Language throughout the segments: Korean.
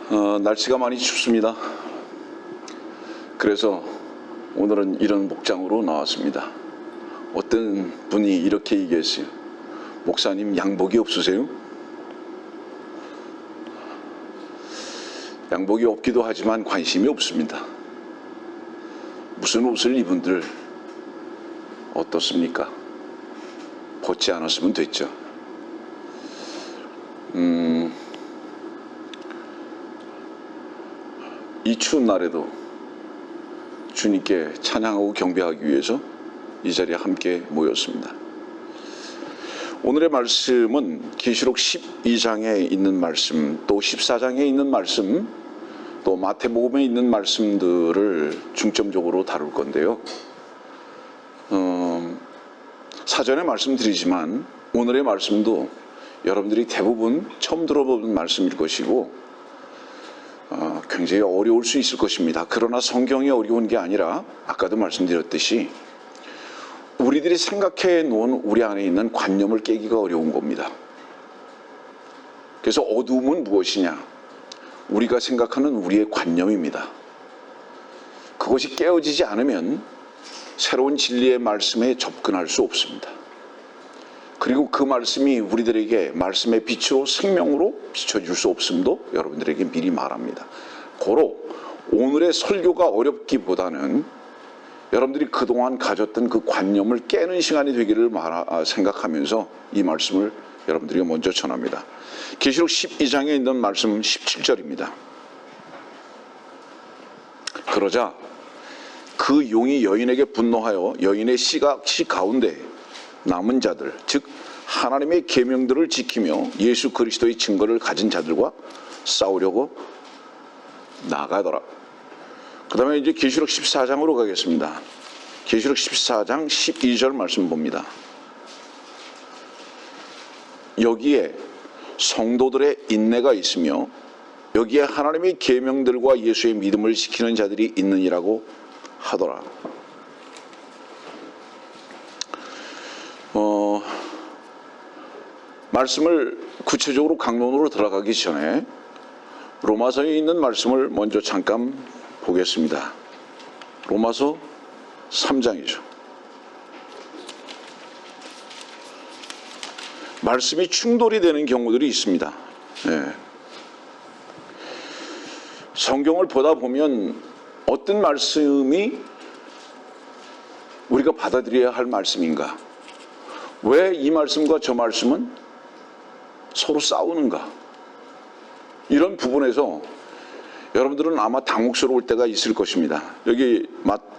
날씨가 많이 춥습니다. 그래서 오늘은 이런 목장으로 나왔습니다. 어떤 분이 이렇게 얘기했어요. 목사님, 양복이 없으세요? 양복이 없기도 하지만 관심이 없습니다. 무슨 옷을 입은들 어떻습니까? 벗지 않았으면 됐죠. 이 추운 날에도 주님께 찬양하고 경배하기 위해서 이 자리에 함께 모였습니다. 오늘의 말씀은 계시록 12장에 있는 말씀, 또 14장에 있는 말씀, 또 마태복음에 있는 말씀들을 중점적으로 다룰 건데요. 사전에 말씀드리지만 오늘의 말씀도 여러분들이 대부분 처음 들어보는 말씀일 것이고 굉장히 어려울 수 있을 것입니다. 그러나 성경이 어려운 게 아니라 아까도 말씀드렸듯이 우리들이 생각해 놓은 우리 안에 있는 관념을 깨기가 어려운 겁니다. 그래서 어두움은 무엇이냐? 우리가 생각하는 우리의 관념입니다. 그것이 깨어지지 않으면 새로운 진리의 말씀에 접근할 수 없습니다. 그리고 그 말씀이 우리들에게 말씀의 빛으로 생명으로 비춰줄 수 없음도 여러분들에게 미리 말합니다. 고로 오늘의 설교가 어렵기보다는 여러분들이 그동안 가졌던 그 관념을 깨는 시간이 되기를 생각하면서 이 말씀을 여러분들에게 먼저 전합니다. 계시록 12장에 있는 말씀 17절입니다. 그러자 그 용이 여인에게 분노하여 여인의 시 가운데 남은 자들, 즉 하나님의 계명들을 지키며 예수 그리스도의 증거를 가진 자들과 싸우려고 나가더라. 그 다음에 이제 계시록 14장으로 가겠습니다. 계시록 14장 12절 말씀 봅니다. 여기에 성도들의 인내가 있으며 여기에 하나님의 계명들과 예수의 믿음을 지키는 자들이 있느니라고 하더라. 말씀을 구체적으로 강론으로 들어가기 전에 로마서에 있는 말씀을 먼저 잠깐 보겠습니다. 로마서 3장이죠. 말씀이 충돌이 되는 경우들이 있습니다. 네. 성경을 보다 보면 어떤 말씀이 우리가 받아들여야 할 말씀인가? 왜 이 말씀과 저 말씀은 서로 싸우는가? 이런 부분에서 여러분들은 아마 당혹스러울 때가 있을 것입니다. 여기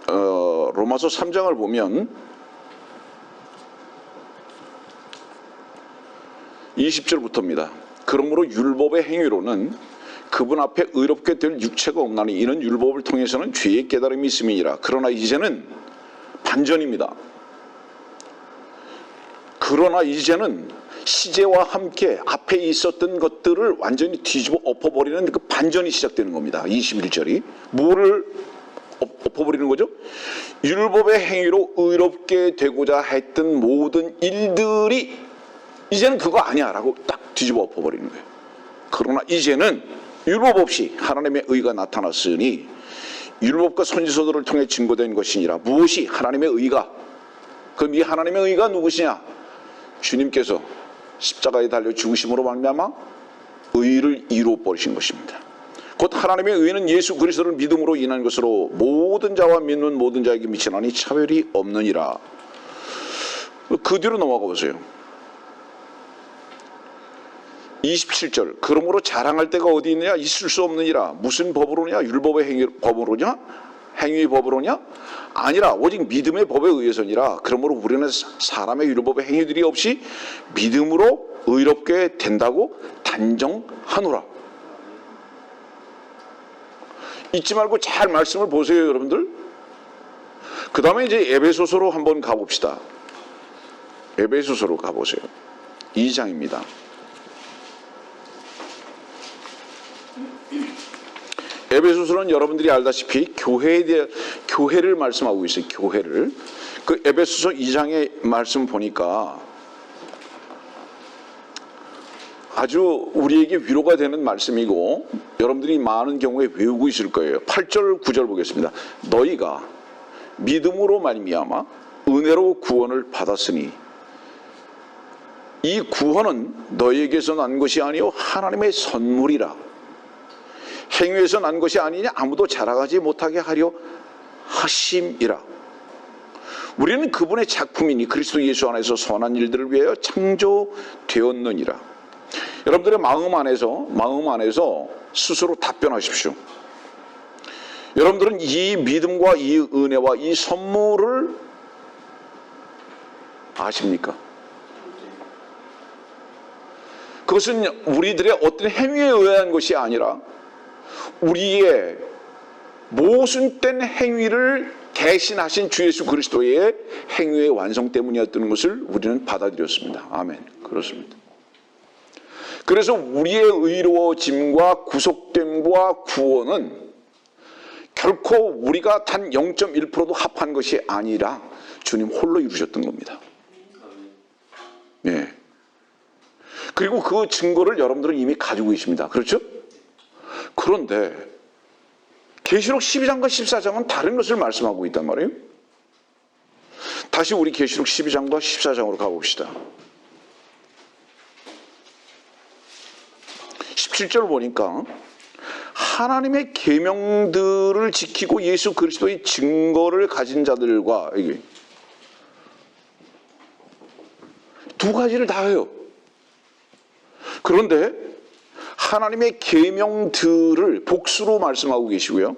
로마서 3장을 보면 20절부터입니다. 그러므로 율법의 행위로는 그분 앞에 의롭게 될 육체가 없나니 이는 율법을 통해서는 죄의 깨달음이 있음이니라. 그러나 이제는 반전입니다. 그러나 이제는 시제와 함께 앞에 있었던 것들을 완전히 뒤집어 엎어버리는 그 반전이 시작되는 겁니다. 21절이 뭐를 엎어버리는 거죠? 율법의 행위로 의롭게 되고자 했던 모든 일들이 이제는 그거 아니야 라고 딱 뒤집어 엎어버리는 거예요. 그러나 이제는 율법 없이 하나님의 의가 나타났으니 율법과 선지서들을 통해 증거된 것이니라. 무엇이? 하나님의 의가. 그럼 이 하나님의 의가 누구시냐? 주님께서 십자가에 달려 죽으심으로 말미암아 의를 이루어 버리신 것입니다. 곧 하나님의 의는 예수 그리스도를 믿음으로 인한 것으로 모든 자와 믿는 모든 자에게 미치나니 차별이 없느니라. 그 뒤로 넘어가 보세요. 27절. 그러므로 자랑할 데가 어디 있느냐? 있을 수 없느니라. 무슨 법으로냐? 율법의 법으로냐? 행위의 법으로냐? 아니라 오직 믿음의 법에 의해서니라. 그러므로 우리는 사람의 율법의 행위들이 없이 믿음으로 의롭게 된다고 단정하노라. 잊지 말고 잘 말씀을 보세요, 여러분들. 그 다음에 이제 에베소서로 한번 가봅시다. 에베소서로 가보세요. 2장입니다. 에베소서는 여러분들이 알다시피 교회를 말씀하고 있어요. 교회를. 그 에베소서 2장의 말씀 보니까 아주 우리에게 위로가 되는 말씀이고 여러분들이 많은 경우에 외우고 있을 거예요. 8절 9절 보겠습니다. 너희가 믿음으로 말미암아 은혜로 구원을 받았으니 이 구원은 너희에게서 난 것이 아니요 하나님의 선물이라. 행위에서 난 것이 아니냐 아무도 자랑하지 못하게 하려 하심이라. 우리는 그분의 작품이니 그리스도 예수 안에서 선한 일들을 위하여 창조되었느니라. 여러분들의 마음 안에서 스스로 답변하십시오. 여러분들은 이 믿음과 이 은혜와 이 선물을 아십니까? 그것은 우리들의 어떤 행위에 의한 것이 아니라 우리의 모순된 행위를 대신하신 주 예수 그리스도의 행위의 완성 때문이었던 것을 우리는 받아들였습니다. 아멘. 그렇습니다. 그래서 우리의 의로워짐과 구속됨과 구원은 결코 우리가 단 0.1%도 합한 것이 아니라 주님 홀로 이루셨던 겁니다. 네. 그리고 그 증거를 여러분들은 이미 가지고 계십니다. 그렇죠? 그런데 계시록 12장과 14장은 다른 것을 말씀하고 있단 말이에요. 다시 우리 계시록 12장과 14장으로 가봅시다. 17절 보니까 하나님의 계명들을 지키고 예수 그리스도의 증거를 가진 자들과 이게 두 가지를 다 해요. 그런데 하나님의 계명들을 복수로 말씀하고 계시고요.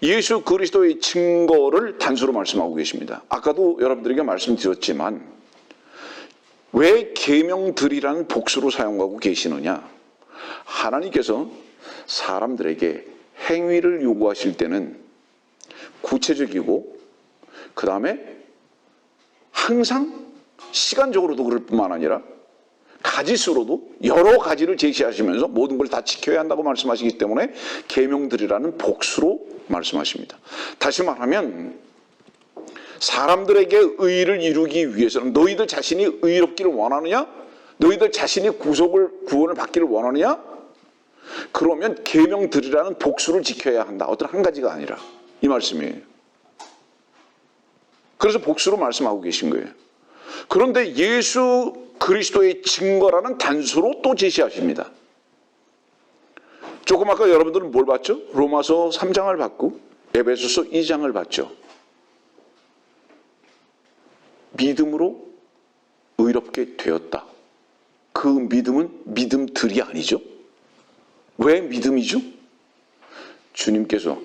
예수 그리스도의 증거를 단수로 말씀하고 계십니다. 아까도 여러분들에게 말씀드렸지만 왜 계명들이라는 복수로 사용하고 계시느냐? 하나님께서 사람들에게 행위를 요구하실 때는 구체적이고 그 다음에 항상 시간적으로도 그럴 뿐만 아니라 가지수로도 여러 가지를 제시하시면서 모든 걸 다 지켜야 한다고 말씀하시기 때문에 계명들이라는 복수로 말씀하십니다. 다시 말하면 사람들에게 의를 이루기 위해서는 너희들 자신이 의롭기를 원하느냐? 너희들 자신이 구원을 받기를 원하느냐? 그러면 계명들이라는 복수를 지켜야 한다. 어떤 한 가지가 아니라 이 말씀이에요. 그래서 복수로 말씀하고 계신 거예요. 그런데 예수 그리스도의 증거라는 단수로 또 제시하십니다. 조금 아까 여러분들은 뭘 봤죠? 로마서 3장을 봤고 에베소서 2장을 봤죠. 믿음으로 의롭게 되었다. 그 믿음은 믿음들이 아니죠. 왜 믿음이죠? 주님께서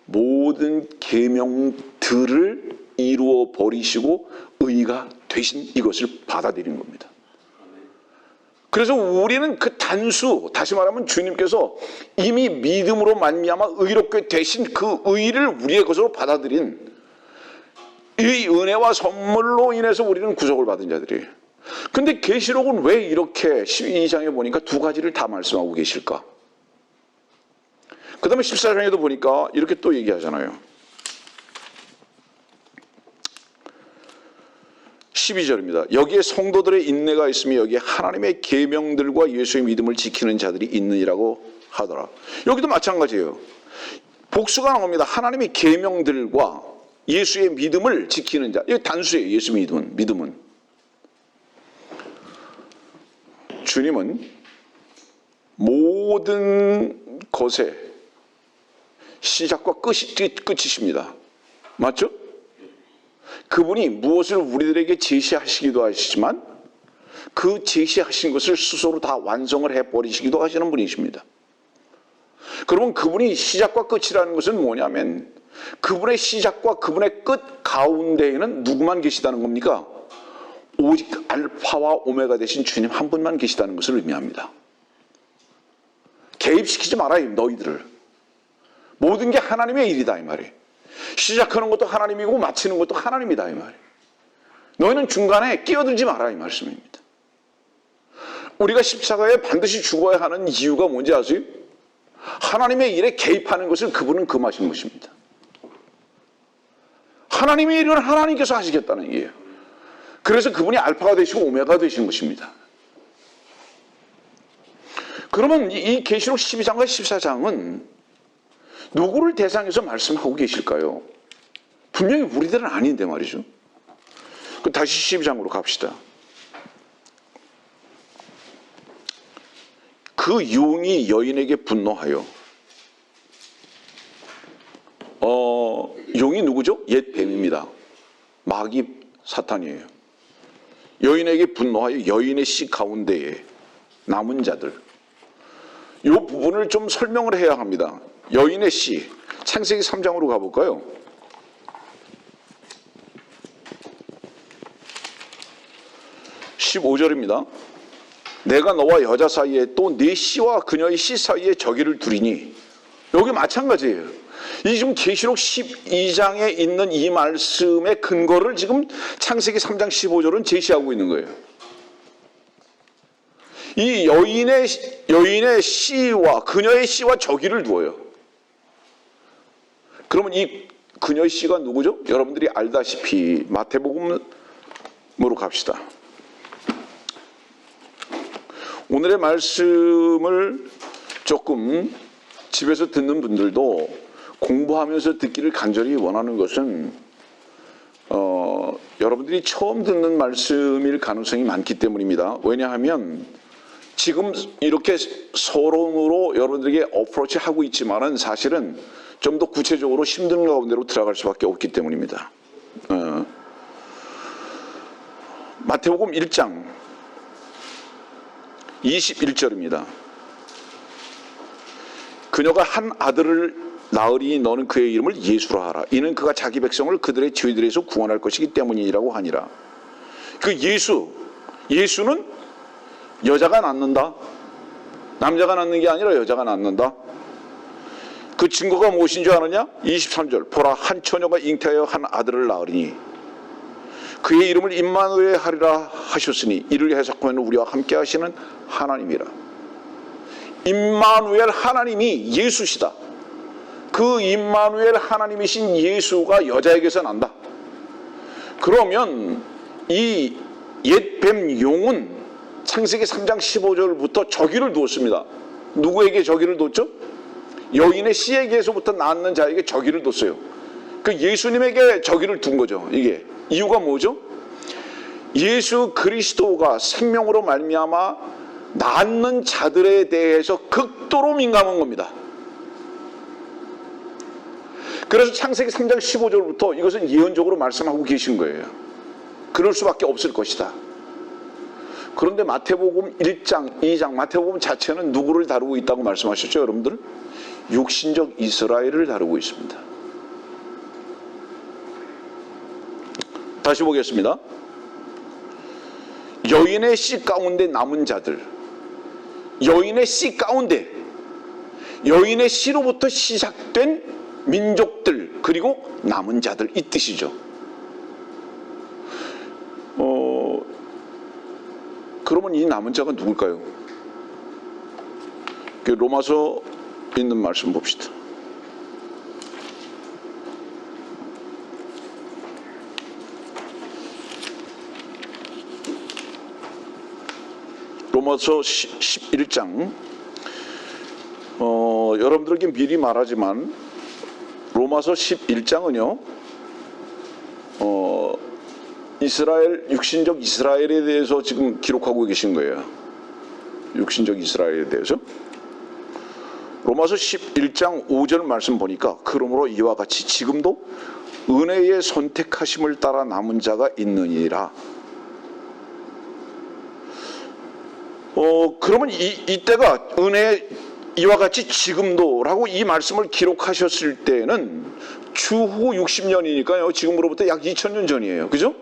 모든 계명들을 이루어 버리시고 의가 되신 이것을 받아들인 겁니다. 그래서 우리는 그 단수, 다시 말하면 주님께서 이미 믿음으로 말미암아 의롭게 되신 그 의를 우리의 것으로 받아들인 이 은혜와 선물로 인해서 우리는 구속을 받은 자들이에요. 근데 계시록은 왜 이렇게 12장에 보니까 두 가지를 다 말씀하고 계실까? 그 다음에 14장에도 보니까 이렇게 또 얘기하잖아요. 12절입니다. 여기에 성도들의 인내가 있으며 여기에 하나님의 계명들과 예수의 믿음을 지키는 자들이 있느니라고 하더라. 여기도 마찬가지예요. 복수가 나옵니다. 하나님의 계명들과 예수의 믿음을 지키는 자. 이거 단수예요. 예수 믿음은. 주님은 모든 것의 시작과 끝이십니다. 맞죠? 그분이 무엇을 우리들에게 제시하시기도 하시지만 그 제시하신 것을 스스로 다 완성을 해버리시기도 하시는 분이십니다. 그러면 그분이 시작과 끝이라는 것은 뭐냐면 그분의 시작과 그분의 끝 가운데에는 누구만 계시다는 겁니까? 오직 알파와 오메가 되신 주님 한 분만 계시다는 것을 의미합니다. 개입시키지 말아요, 너희들을. 모든 게 하나님의 일이다 이 말이에요. 시작하는 것도 하나님이고 마치는 것도 하나님이다 이 말이에요. 너희는 중간에 끼어들지 마라 이 말씀입니다. 우리가 십자가에 반드시 죽어야 하는 이유가 뭔지 아세요? 하나님의 일에 개입하는 것을 그분은 금하신 것입니다. 하나님의 일은 하나님께서 하시겠다는 얘기예요. 그래서 그분이 알파가 되시고 오메가가 되신 것입니다. 그러면 이 계시록 12장과 14장은 누구를 대상해서 말씀하고 계실까요? 분명히 우리들은 아닌데 말이죠. 그럼 다시 12장으로 갑시다. 그 용이 여인에게 분노하여, 용이 누구죠? 옛 뱀입니다. 마귀 사탄이에요. 여인에게 분노하여 여인의 씨 가운데에 남은 자들, 이 부분을 좀 설명을 해야 합니다. 여인의 씨, 창세기 3장으로 가볼까요? 15절입니다. 내가 너와 여자 사이에 또 네 씨와 그녀의 씨 사이에 저기를 두리니, 여기 마찬가지예요. 이 지금 계시록 12장에 있는 이 말씀의 근거를 지금 창세기 3장 15절은 제시하고 있는 거예요. 이 여인의 씨와 그녀의 씨와 저기를 두어요. 그러면 이 그녀의 씨가 누구죠? 여러분들이 알다시피 마태복음으로 갑시다. 오늘의 말씀을 조금 집에서 듣는 분들도 공부하면서 듣기를 간절히 원하는 것은 여러분들이 처음 듣는 말씀일 가능성이 많기 때문입니다. 왜냐하면 지금 이렇게 서론으로 여러분들에게 어프로치 하고 있지만은 사실은 좀 더 구체적으로 힘든 가운데로 들어갈 수밖에 없기 때문입니다. 마태복음 1장 21절입니다. 그녀가 한 아들을 낳으리니 너는 그의 이름을 예수라 하라. 이는 그가 자기 백성을 그들의 죄들에서 구원할 것이기 때문이라고 하니라. 그 예수는 여자가 낳는다. 남자가 낳는 게 아니라 여자가 낳는다. 그 증거가 무엇인 줄 아느냐? 23절. 보라, 한 처녀가 잉태하여 한 아들을 낳으리니 그의 이름을 임마누엘 하리라 하셨으니 이를 해석하면 우리와 함께 하시는 하나님이라. 임마누엘 하나님이 예수시다. 그 임마누엘 하나님이신 예수가 여자에게서 난다. 그러면 이 옛뱀 용은 창세기 3장 15절부터 저기를 두었습니다. 누구에게 저기를 뒀죠? 여인의 씨에게서부터 낳는 자에게 저기를 뒀어요. 그 예수님에게 저기를 둔 거죠. 이게 이유가 뭐죠? 예수 그리스도가 생명으로 말미암아 낳는 자들에 대해서 극도로 민감한 겁니다. 그래서 창세기 3장 15절부터 이것은 예언적으로 말씀하고 계신 거예요. 그럴 수밖에 없을 것이다. 그런데 마태복음 1장, 2장, 마태복음 자체는 누구를 다루고 있다고 말씀하셨죠, 여러분들? 육신적 이스라엘을 다루고 있습니다. 다시 보겠습니다. 여인의 씨 가운데 남은 자들, 여인의 씨 가운데, 여인의 씨로부터 시작된 민족들, 그리고 남은 자들, 이 뜻이죠. 그러면 이 남은 자가 누굴까요? 로마서 있는 말씀 봅시다. 로마서 11장. 여러분들에게 미리 말하지만 로마서 11장은요 이스라엘, 육신적 이스라엘에 대해서 지금 기록하고 계신 거예요. 육신적 이스라엘에 대해서. 로마서 11장 5절 말씀 보니까 그러므로 이와 같이 지금도 은혜의 선택하심을 따라 남은 자가 있느니라. 그러면 이때가 은혜 이와 같이 지금도라고 이 말씀을 기록하셨을 때는 추후 60년이니까요. 지금으로부터 약 2000년 전이에요. 그죠?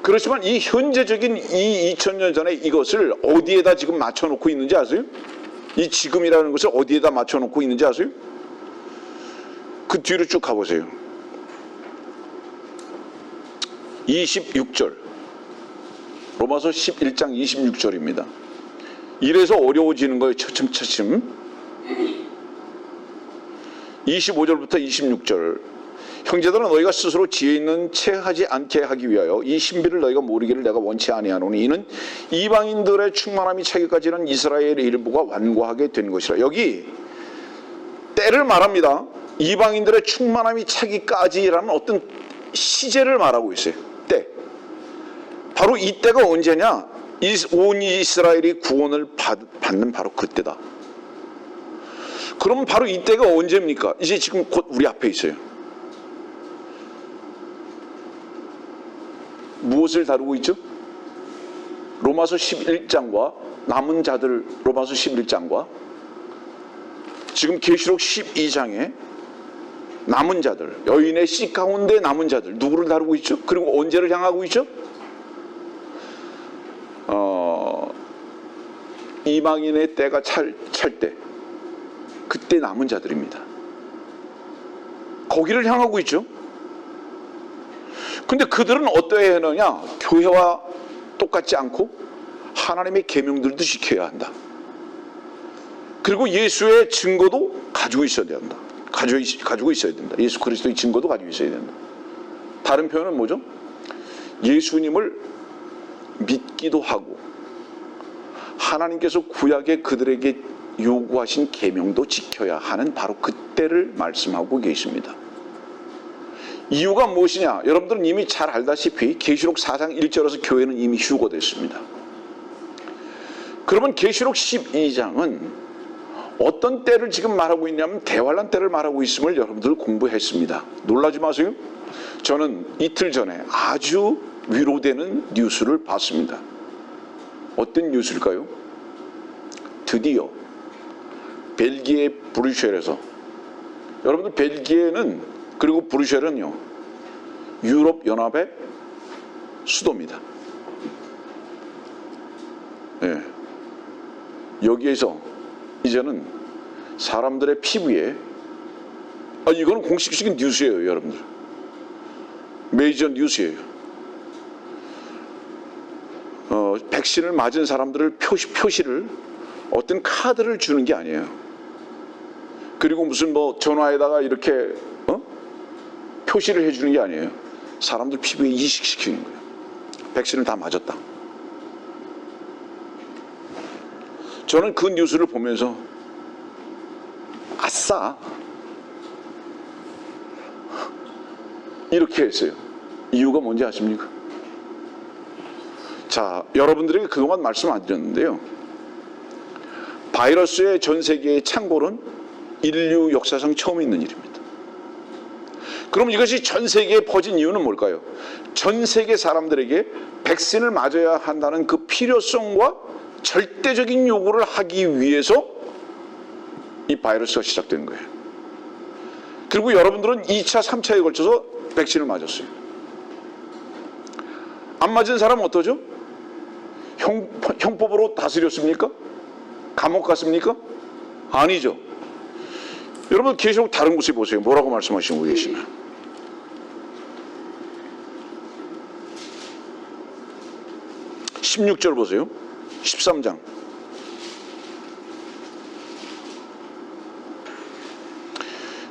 그렇지만 이 현재적인 이 2000년 전에 이것을 어디에다 지금 맞춰놓고 있는지 아세요? 이 지금이라는 것을 어디에다 맞춰놓고 있는지 아세요? 그 뒤로 쭉 가보세요. 26절. 로마서 11장 26절입니다. 이래서 어려워지는 거예요. 차츰차츰. 25절부터 26절. 형제들아 너희가 스스로 지혜 있는 채 하지 않게 하기 위하여 이 신비를 너희가 모르기를 내가 원치 아니하노니 이는 이방인들의 충만함이 차기까지는 이스라엘의 일부가 완고하게 된 것이라. 여기 때를 말합니다. 이방인들의 충만함이 차기까지라는 어떤 시제를 말하고 있어요. 때. 바로 이때가 언제냐? 온 이스라엘이 구원을 받는 바로 그때다. 그러면 바로 이때가 언제입니까? 이제 지금 곧 우리 앞에 있어요. 무엇을 다루고 있죠? 로마서 11장과 남은 자들, 로마서 11장과 지금 계시록 12장에 남은 자들, 여인의 씨 가운데 남은 자들, 누구를 다루고 있죠? 그리고 언제를 향하고 있죠? 이방인의 때가 찰 때, 그때 남은 자들입니다. 거기를 향하고 있죠. 근데 그들은 어떠해야 하느냐? 교회와 똑같지 않고 하나님의 계명들도 지켜야 한다. 그리고 예수의 증거도 가지고 있어야 된다. 가지고 있어야 된다. 예수 그리스도의 증거도 가지고 있어야 된다. 다른 표현은 뭐죠? 예수님을 믿기도 하고 하나님께서 구약에 그들에게 요구하신 계명도 지켜야 하는 바로 그때를 말씀하고 계십니다. 이유가 무엇이냐? 여러분들은 이미 잘 알다시피 계시록 4장 1절에서 교회는 이미 휴거됐습니다. 그러면 계시록 12장은 어떤 때를 지금 말하고 있냐면 대환란 때를 말하고 있음을 여러분들 공부했습니다. 놀라지 마세요. 저는 이틀 전에 아주 위로되는 뉴스를 봤습니다. 어떤 뉴스일까요? 드디어 벨기에 브뤼셀에서, 여러분들 벨기에는 그리고 브뤼셀은요 유럽 연합의 수도입니다. 네. 여기에서 이제는 사람들의 피부에, 이거는 공식적인 뉴스예요, 여러분들. 메이저 뉴스예요. 백신을 맞은 사람들을 표시를 어떤 카드를 주는 게 아니에요. 그리고 무슨 뭐 전화에다가 이렇게 표시를 해주는 게 아니에요. 사람들 피부에 이식시키는 거예요. 백신을 다 맞았다. 저는 그 뉴스를 보면서 아싸 이렇게 했어요. 이유가 뭔지 아십니까? 자, 여러분들에게 그동안 말씀 안 드렸는데요, 바이러스의 전 세계의 창궐은 인류 역사상 처음 있는 일입니다. 그럼 이것이 전 세계에 퍼진 이유는 뭘까요? 전 세계 사람들에게 백신을 맞아야 한다는 그 필요성과 절대적인 요구를 하기 위해서 이 바이러스가 시작된 거예요. 그리고 여러분들은 2차, 3차에 걸쳐서 백신을 맞았어요. 안 맞은 사람은 어떠죠? 형법으로 다스렸습니까? 감옥 갔습니까? 아니죠. 여러분 계시록 다른 곳에 보세요. 뭐라고 말씀하시고 계시나? (16절) 보세요. 13장.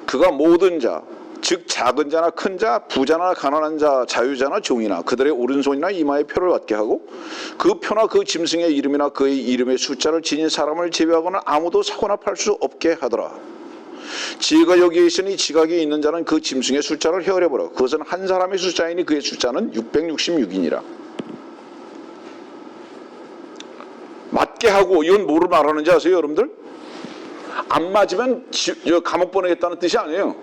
그가 모든 자, 즉 작은 자나 큰 자, 부자나 가난한 자, 자유자나 종이나 그들의 오른손이나 이마에 표를 받게 하고 그 표나 그 짐승의 이름이나 그의 이름의 숫자를 지닌 사람을 제외하고는 아무도 사거나 팔 수 없게 하더라. 지혜가 여기에 있으니 지각이 있는 자는 그 짐승의 숫자를 헤아려보라. 그것은 한 사람의 숫자이니 그의 숫자는 666이니라. 맞게 하고, 이건 뭐를 말하는지 아세요, 여러분들? 안 맞으면 감옥 보내겠다는 뜻이 아니에요.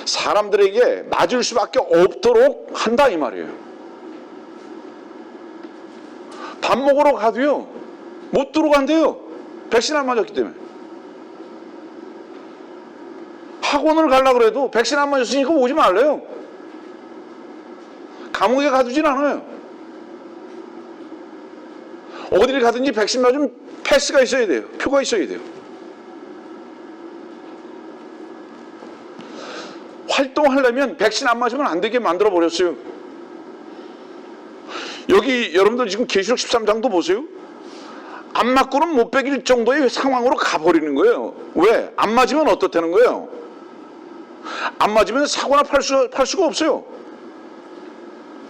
사람들에게 맞을 수밖에 없도록 한다 이 말이에요. 밥 먹으러 가도요 못 들어간대요. 백신 안 맞았기 때문에. 학원을 가려고 해도 백신 안 맞았으니까 오지 말래요. 감옥에 가두진 않아요. 어디를 가든지 백신 맞으면 패스가 있어야 돼요. 표가 있어야 돼요. 활동하려면 백신 안 맞으면 안 되게 만들어 버렸어요. 여기 여러분들 지금 계시록 13장도 보세요. 안 맞고는 못 베길 정도의 상황으로 가버리는 거예요. 왜? 안 맞으면 어떻다는 거예요? 안 맞으면 사고나 팔 수가 없어요.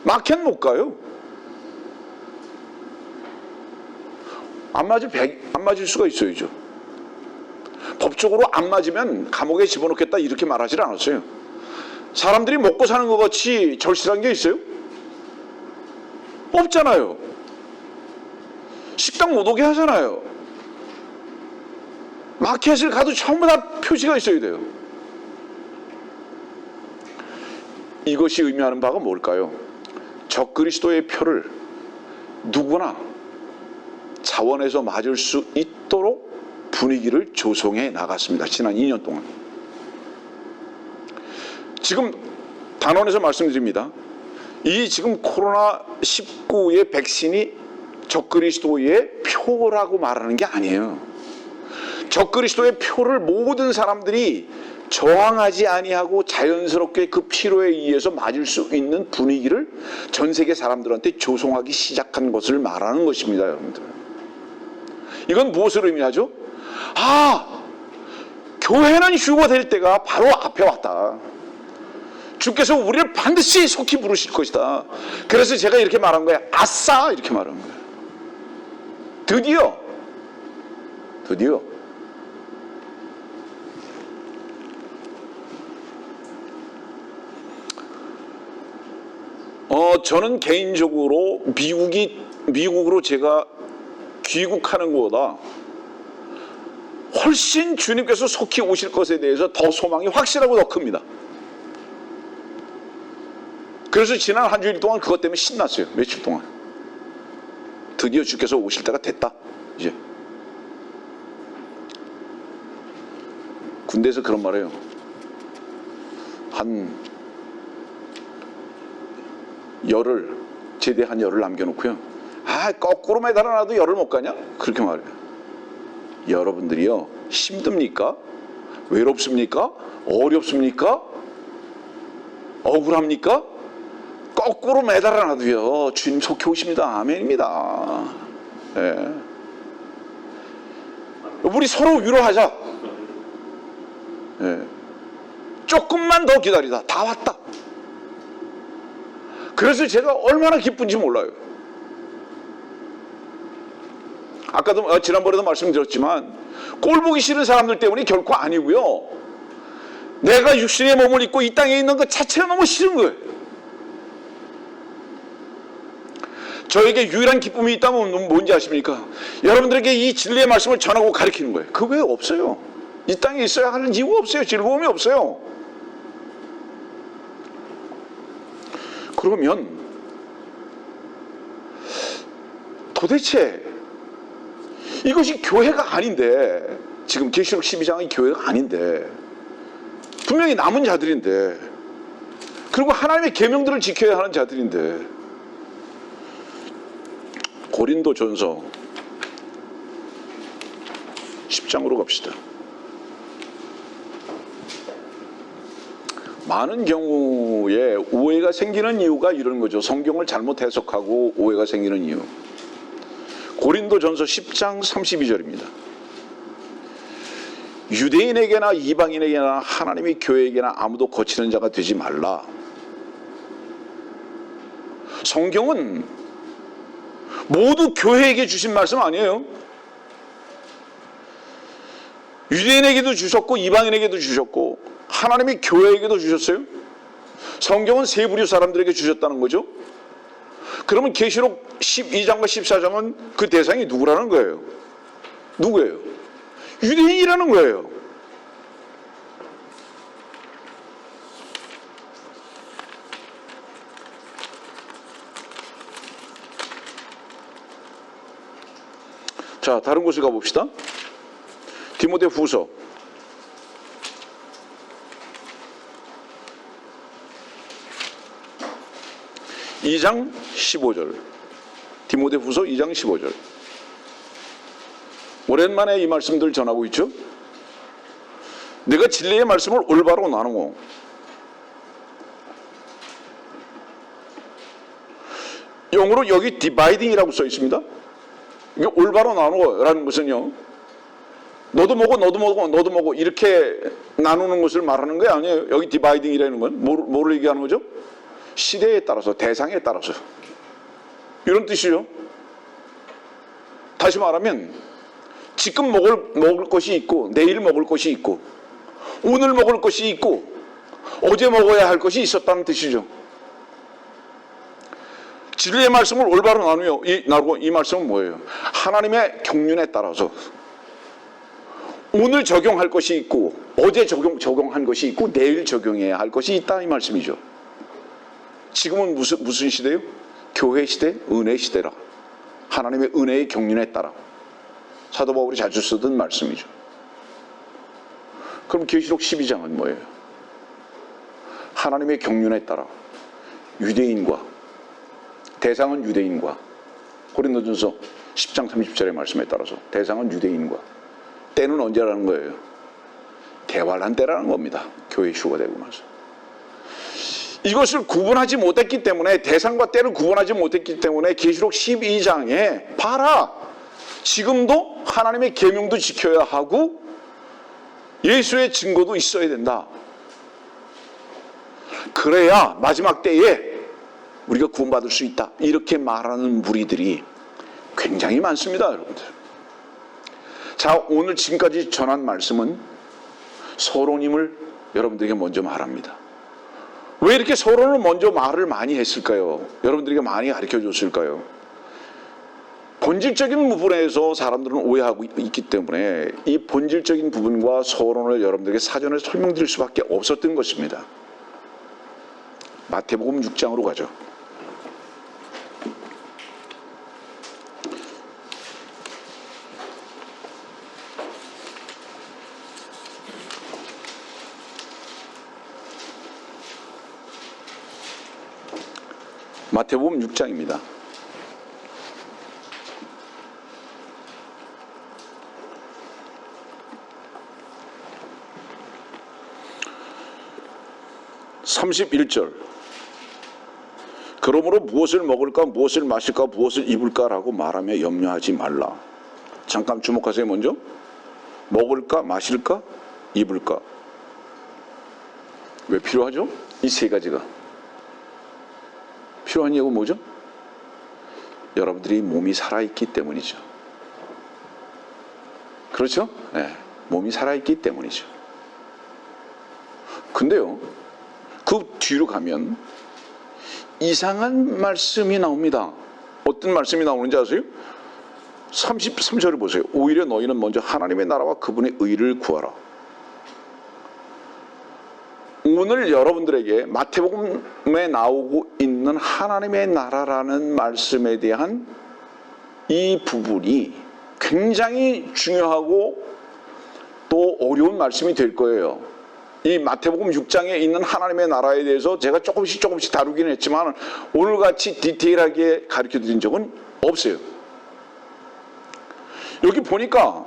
마켓 못 가요. 안 맞을 수가 있어야죠. 법적으로 안 맞으면 감옥에 집어넣겠다 이렇게 말하지 않았어요. 사람들이 먹고 사는 것 같이 절실한 게 있어요? 없잖아요. 식당 못 오게 하잖아요. 마켓을 가도 전부 다 표시가 있어야 돼요. 이것이 의미하는 바가 뭘까요? 적그리스도의 표를 누구나 자원해서 맞을 수 있도록 분위기를 조성해 나갔습니다. 지난 2년 동안. 지금 단원에서 말씀드립니다. 이 지금 코로나19의 백신이 적그리스도의 표라고 말하는 게 아니에요. 적그리스도의 표를 모든 사람들이 저항하지 아니하고 자연스럽게 그 필요에 의해서 맞을 수 있는 분위기를 전 세계 사람들한테 조성하기 시작한 것을 말하는 것입니다, 여러분들. 이건 무엇을 의미하죠? 아, 교회는 휴거 될 때가 바로 앞에 왔다. 주께서 우리를 반드시 속히 부르실 것이다. 그래서 제가 이렇게 말한 거예요. 아싸! 이렇게 말한 거예요. 드디어 저는 개인적으로 미국으로 제가 귀국하는 것보다 훨씬 주님께서 속히 오실 것에 대해서 더 소망이 확실하고 더 큽니다. 그래서 지난 한 주일 동안 그것 때문에 신났어요. 며칠 동안. 드디어 주께서 오실 때가 됐다. 이제 군대에서 그런 말해요. 제대한 열을 남겨놓고요. 거꾸로 매달아놔도 열을 못 가냐? 그렇게 말해요. 여러분들이요, 힘듭니까? 외롭습니까? 어렵습니까? 억울합니까? 거꾸로 매달아놔도요, 주님 속히 오십니다. 아멘입니다. 네. 우리 서로 위로하자. 네. 조금만 더 기다리다. 다 왔다. 그래서 제가 얼마나 기쁜지 몰라요. 아까도 지난번에도 말씀드렸지만 꼴 보기 싫은 사람들 때문이 결코 아니고요. 내가 육신의 몸을 입고 이 땅에 있는 것 자체가 너무 싫은 거예요. 저에게 유일한 기쁨이 있다면 뭔지 아십니까? 여러분들에게 이 진리의 말씀을 전하고 가르치는 거예요. 그 외에 없어요. 이 땅에 있어야 하는 이유가 없어요. 즐거움이 없어요. 그러면 도대체 이것이 교회가 아닌데, 지금 계시록 12장이 교회가 아닌데, 분명히 남은 자들인데, 그리고 하나님의 계명들을 지켜야 하는 자들인데, 고린도전서 10장으로 갑시다. 많은 경우에 오해가 생기는 이유가 이런 거죠. 성경을 잘못 해석하고 오해가 생기는 이유. 고린도전서 10장 32절입니다. 유대인에게나 이방인에게나 하나님의 교회에게나 아무도 거치는 자가 되지 말라. 성경은 모두 교회에게 주신 말씀 아니에요. 유대인에게도 주셨고 이방인에게도 주셨고 하나님이 교회에게도 주셨어요. 성경은 세 부류 사람들에게 주셨다는 거죠. 그러면 계시록 12장과 14장은 그 대상이 누구라는 거예요? 누구예요? 유대인이라는 거예요. 자, 다른 곳을 가봅시다. 디모데후서 2장 15절. 디모데후서 2장 15절. 오랜만에 이 말씀들 전하고 있죠. 내가 진리의 말씀을 올바로 나누고, 영어로 여기 디바이딩이라고 써 있습니다. 이게 올바로 나누어라는 것은요, 너도 먹어, 너도 먹어, 너도 먹어 이렇게 나누는 것을 말하는 게 아니에요. 여기 디바이딩이라는 건 뭐를 얘기하는 거죠? 시대에 따라서, 대상에 따라서 이런 뜻이죠. 다시 말하면 지금 먹을 것이 있고 내일 먹을 것이 있고 오늘 먹을 것이 있고 어제 먹어야 할 것이 있었다는 뜻이죠. 진리의 말씀을 올바로 나누고 이 말씀은 뭐예요? 하나님의 경륜에 따라서 오늘 적용할 것이 있고 어제 적용한 것이 있고 내일 적용해야 할 것이 있다 이 말씀이죠. 지금은 무슨 시대요? 교회 시대, 은혜 시대라. 하나님의 은혜의 경륜에 따라 사도 바울이 자주 쓰던 말씀이죠. 그럼 계시록 12장은 뭐예요? 하나님의 경륜에 따라 유대인과 대상은 유대인과 고린도전서 10장 30절의 말씀에 따라서 대상은 유대인과 때는 언제라는 거예요? 대환란 때라는 겁니다. 교회 휴가 되고 나서. 이것을 구분하지 못했기 때문에 대상과 때를 구분하지 못했기 때문에 계시록 12장에 봐라. 지금도 하나님의 계명도 지켜야 하고 예수의 증거도 있어야 된다. 그래야 마지막 때에 우리가 구원받을 수 있다. 이렇게 말하는 무리들이 굉장히 많습니다, 여러분들. 자, 오늘 지금까지 전한 말씀은 서론임을 여러분들에게 먼저 말합니다. 왜 이렇게 서론을 먼저 말을 많이 했을까요? 여러분들에게 많이 가르쳐 줬을까요? 본질적인 부분에서 사람들은 오해하고 있기 때문에 이 본질적인 부분과 서론을 여러분들에게 사전에 설명드릴 수밖에 없었던 것입니다. 마태복음 6장으로 가죠. 마태복음 6장입니다. (31절) 그러므로 무엇을 먹을까 무엇을 마실까 무엇을 입을까라고 말하며 염려하지 말라. 잠깐 주목하세요. 먼저 먹을까 마실까 입을까. 왜 필요하죠? 이 세 가지가 필요한 이유가 뭐죠? 여러분들이 몸이 살아있기 때문이죠. 그렇죠? 네, 몸이 살아있기 때문이죠. 근데요, 그 뒤로 가면 이상한 말씀이 나옵니다. 어떤 말씀이 나오는지 아세요? 33절을 보세요. 오히려 너희는 먼저 하나님의 나라와 그분의 의를 구하라. 오늘 여러분들에게 마태복음에 나오고 있는 하나님의 나라라는 말씀에 대한 이 부분이 굉장히 중요하고 또 어려운 말씀이 될 거예요. 이 마태복음 6장에 있는 하나님의 나라에 대해서 제가 조금씩 다루긴 했지만 오늘같이 디테일하게 가르쳐 드린 적은 없어요. 여기 보니까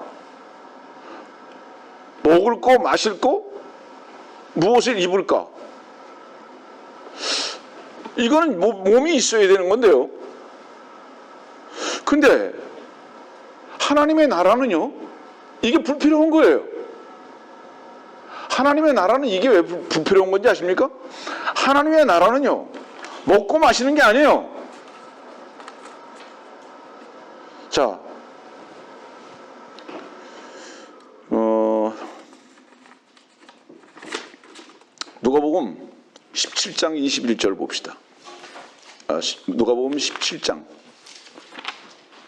먹을 거 마실 거 무엇을 입을까? 이거는 몸이 있어야 되는 건데요. 근데 하나님의 나라는요, 이게 불필요한 거예요. 하나님의 나라는 이게 왜 불필요한 건지 아십니까? 하나님의 나라는요, 먹고 마시는 게 아니에요. 자, 누가복음 17장 21절 봅시다. 누가복음 17장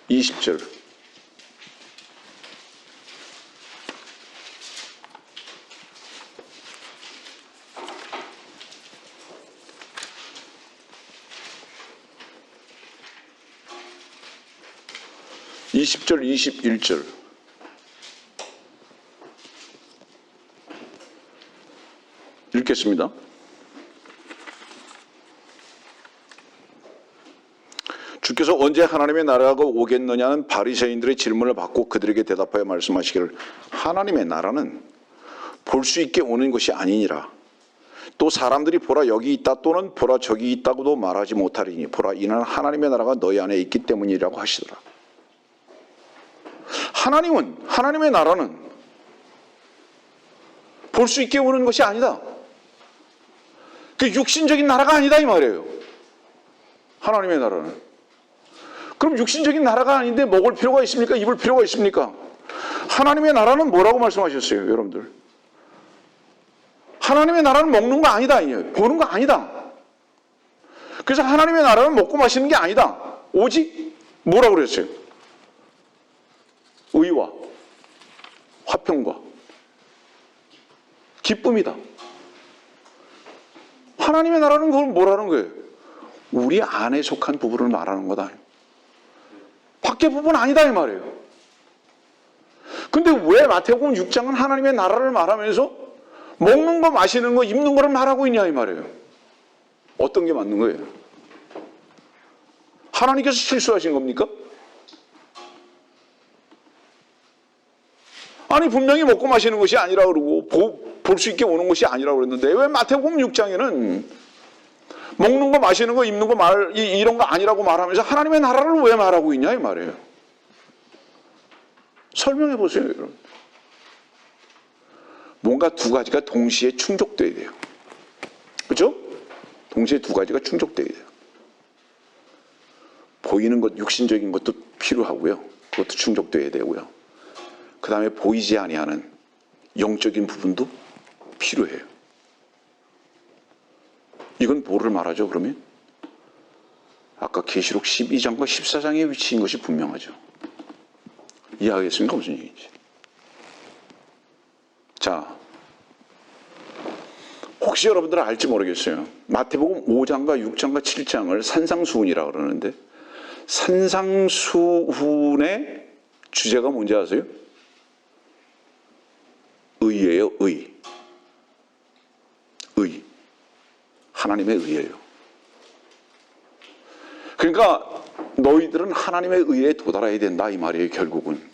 20절. (20절) 21절 읽겠습니다. 주께서 언제 하나님의 나라가 오겠느냐는 바리새인들의 질문을 받고 그들에게 대답하여 말씀하시기를 하나님의 나라는 볼 수 있게 오는 것이 아니니라. 또 사람들이 보라 여기 있다 또는 보라 저기 있다고도 말하지 못하리니 보라 이는 하나님의 나라가 너희 안에 있기 때문이라고 하시더라. 하나님의 나라는 볼 수 있게 오는 것이 아니다. 그 육신적인 나라가 아니다 이 말이에요. 하나님의 나라는. 그럼 육신적인 나라가 아닌데 먹을 필요가 있습니까? 입을 필요가 있습니까? 하나님의 나라는 뭐라고 말씀하셨어요, 여러분들? 하나님의 나라는 먹는 거 아니다, 보는 거 아니다. 그래서 하나님의 나라는 먹고 마시는 게 아니다. 오직 뭐라고 그랬어요? 의와 화평과 기쁨이다. 하나님의 나라는 그걸 뭐라는 거예요? 우리 안에 속한 부분을 말하는 거다. 밖의 부분 아니다 이 말이에요. 근데 왜 마태복음 6장은 하나님의 나라를 말하면서 먹는 거, 마시는 거, 입는 거를 말하고 있냐 이 말이에요. 어떤 게 맞는 거예요? 하나님께서 실수하신 겁니까? 아니 분명히 먹고 마시는 것이 아니라 그러고 볼 수 있게 오는 것이 아니라 그랬는데 왜 마태복음 6장에는 먹는 거, 마시는 거, 입는 거 이런 거 아니라고 말하면서 하나님의 나라를 왜 말하고 있냐 이 말이에요. 설명해 보세요, 여러분. 뭔가 두 가지가 동시에 충족돼야 돼요. 그렇죠? 동시에 두 가지가 충족돼야 돼요. 보이는 것, 육신적인 것도 필요하고요. 그것도 충족돼야 되고요. 그 다음에 보이지 아니하는 영적인 부분도 필요해요. 이건 뭐를 말하죠, 그러면? 아까 계시록 12장과 14장에 위치인 것이 분명하죠. 이해하겠습니까? 무슨 얘기인지. 자, 혹시 여러분들은 알지 모르겠어요. 마태복음 5장과 6장과 7장을 산상수훈이라고 그러는데 산상수훈의 주제가 뭔지 아세요? 의예요, 의. 의. 하나님의 의예요. 그러니까 너희들은 하나님의 의에 도달해야 된다 이 말이에요, 결국은.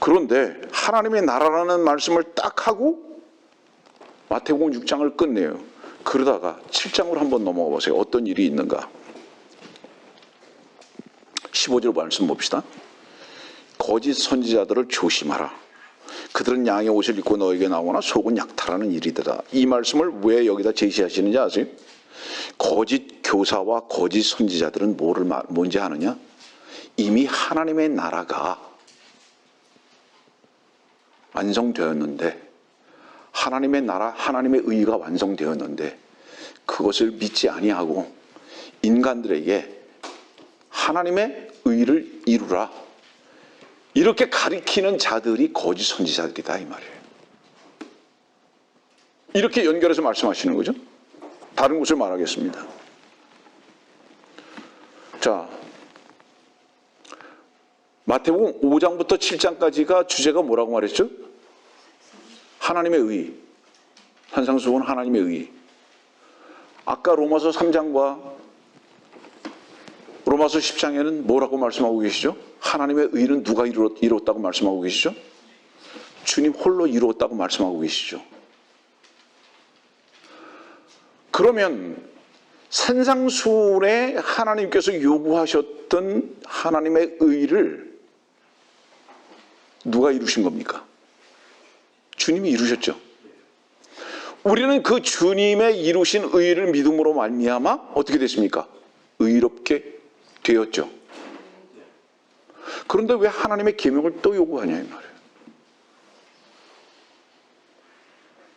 그런데 하나님의 나라라는 말씀을 딱 하고 마태복음 6장을 끝내요. 그러다가 7장으로 한번 넘어가 보세요. 어떤 일이 있는가. 15절 말씀 봅시다. 거짓 선지자들을 조심하라. 그들은 양의 옷을 입고 너에게 나오나 속은 약탈하는 일이더라. 이 말씀을 왜 여기다 제시하시는지 아세요? 거짓 교사와 거짓 선지자들은 뭔지 아느냐? 이미 하나님의 나라가 완성되었는데, 하나님의 나라, 하나님의 의가 완성되었는데 그것을 믿지 아니하고 인간들에게 하나님의 의를 이루라, 이렇게 가리키는 자들이 거짓 선지자들이다 이 말이에요. 이렇게 연결해서 말씀하시는 거죠. 다른 곳을 말하겠습니다. 자, 마태복음 5장부터 7장까지가 주제가 뭐라고 말했죠? 하나님의 의. 산상수훈 하나님의 의. 아까 로마서 3장과 로마서 10장에는 뭐라고 말씀하고 계시죠? 하나님의 의는 누가 이루었다고 말씀하고 계시죠? 주님 홀로 이루었다고 말씀하고 계시죠. 그러면 산상수훈에 하나님께서 요구하셨던 하나님의 의를 누가 이루신 겁니까? 주님이 이루셨죠. 우리는 그 주님의 이루신 의를 믿음으로 말미암아 어떻게 됐습니까? 의롭게 되었죠. 그런데 왜 하나님의 계명을 또 요구하냐 이 말이에요.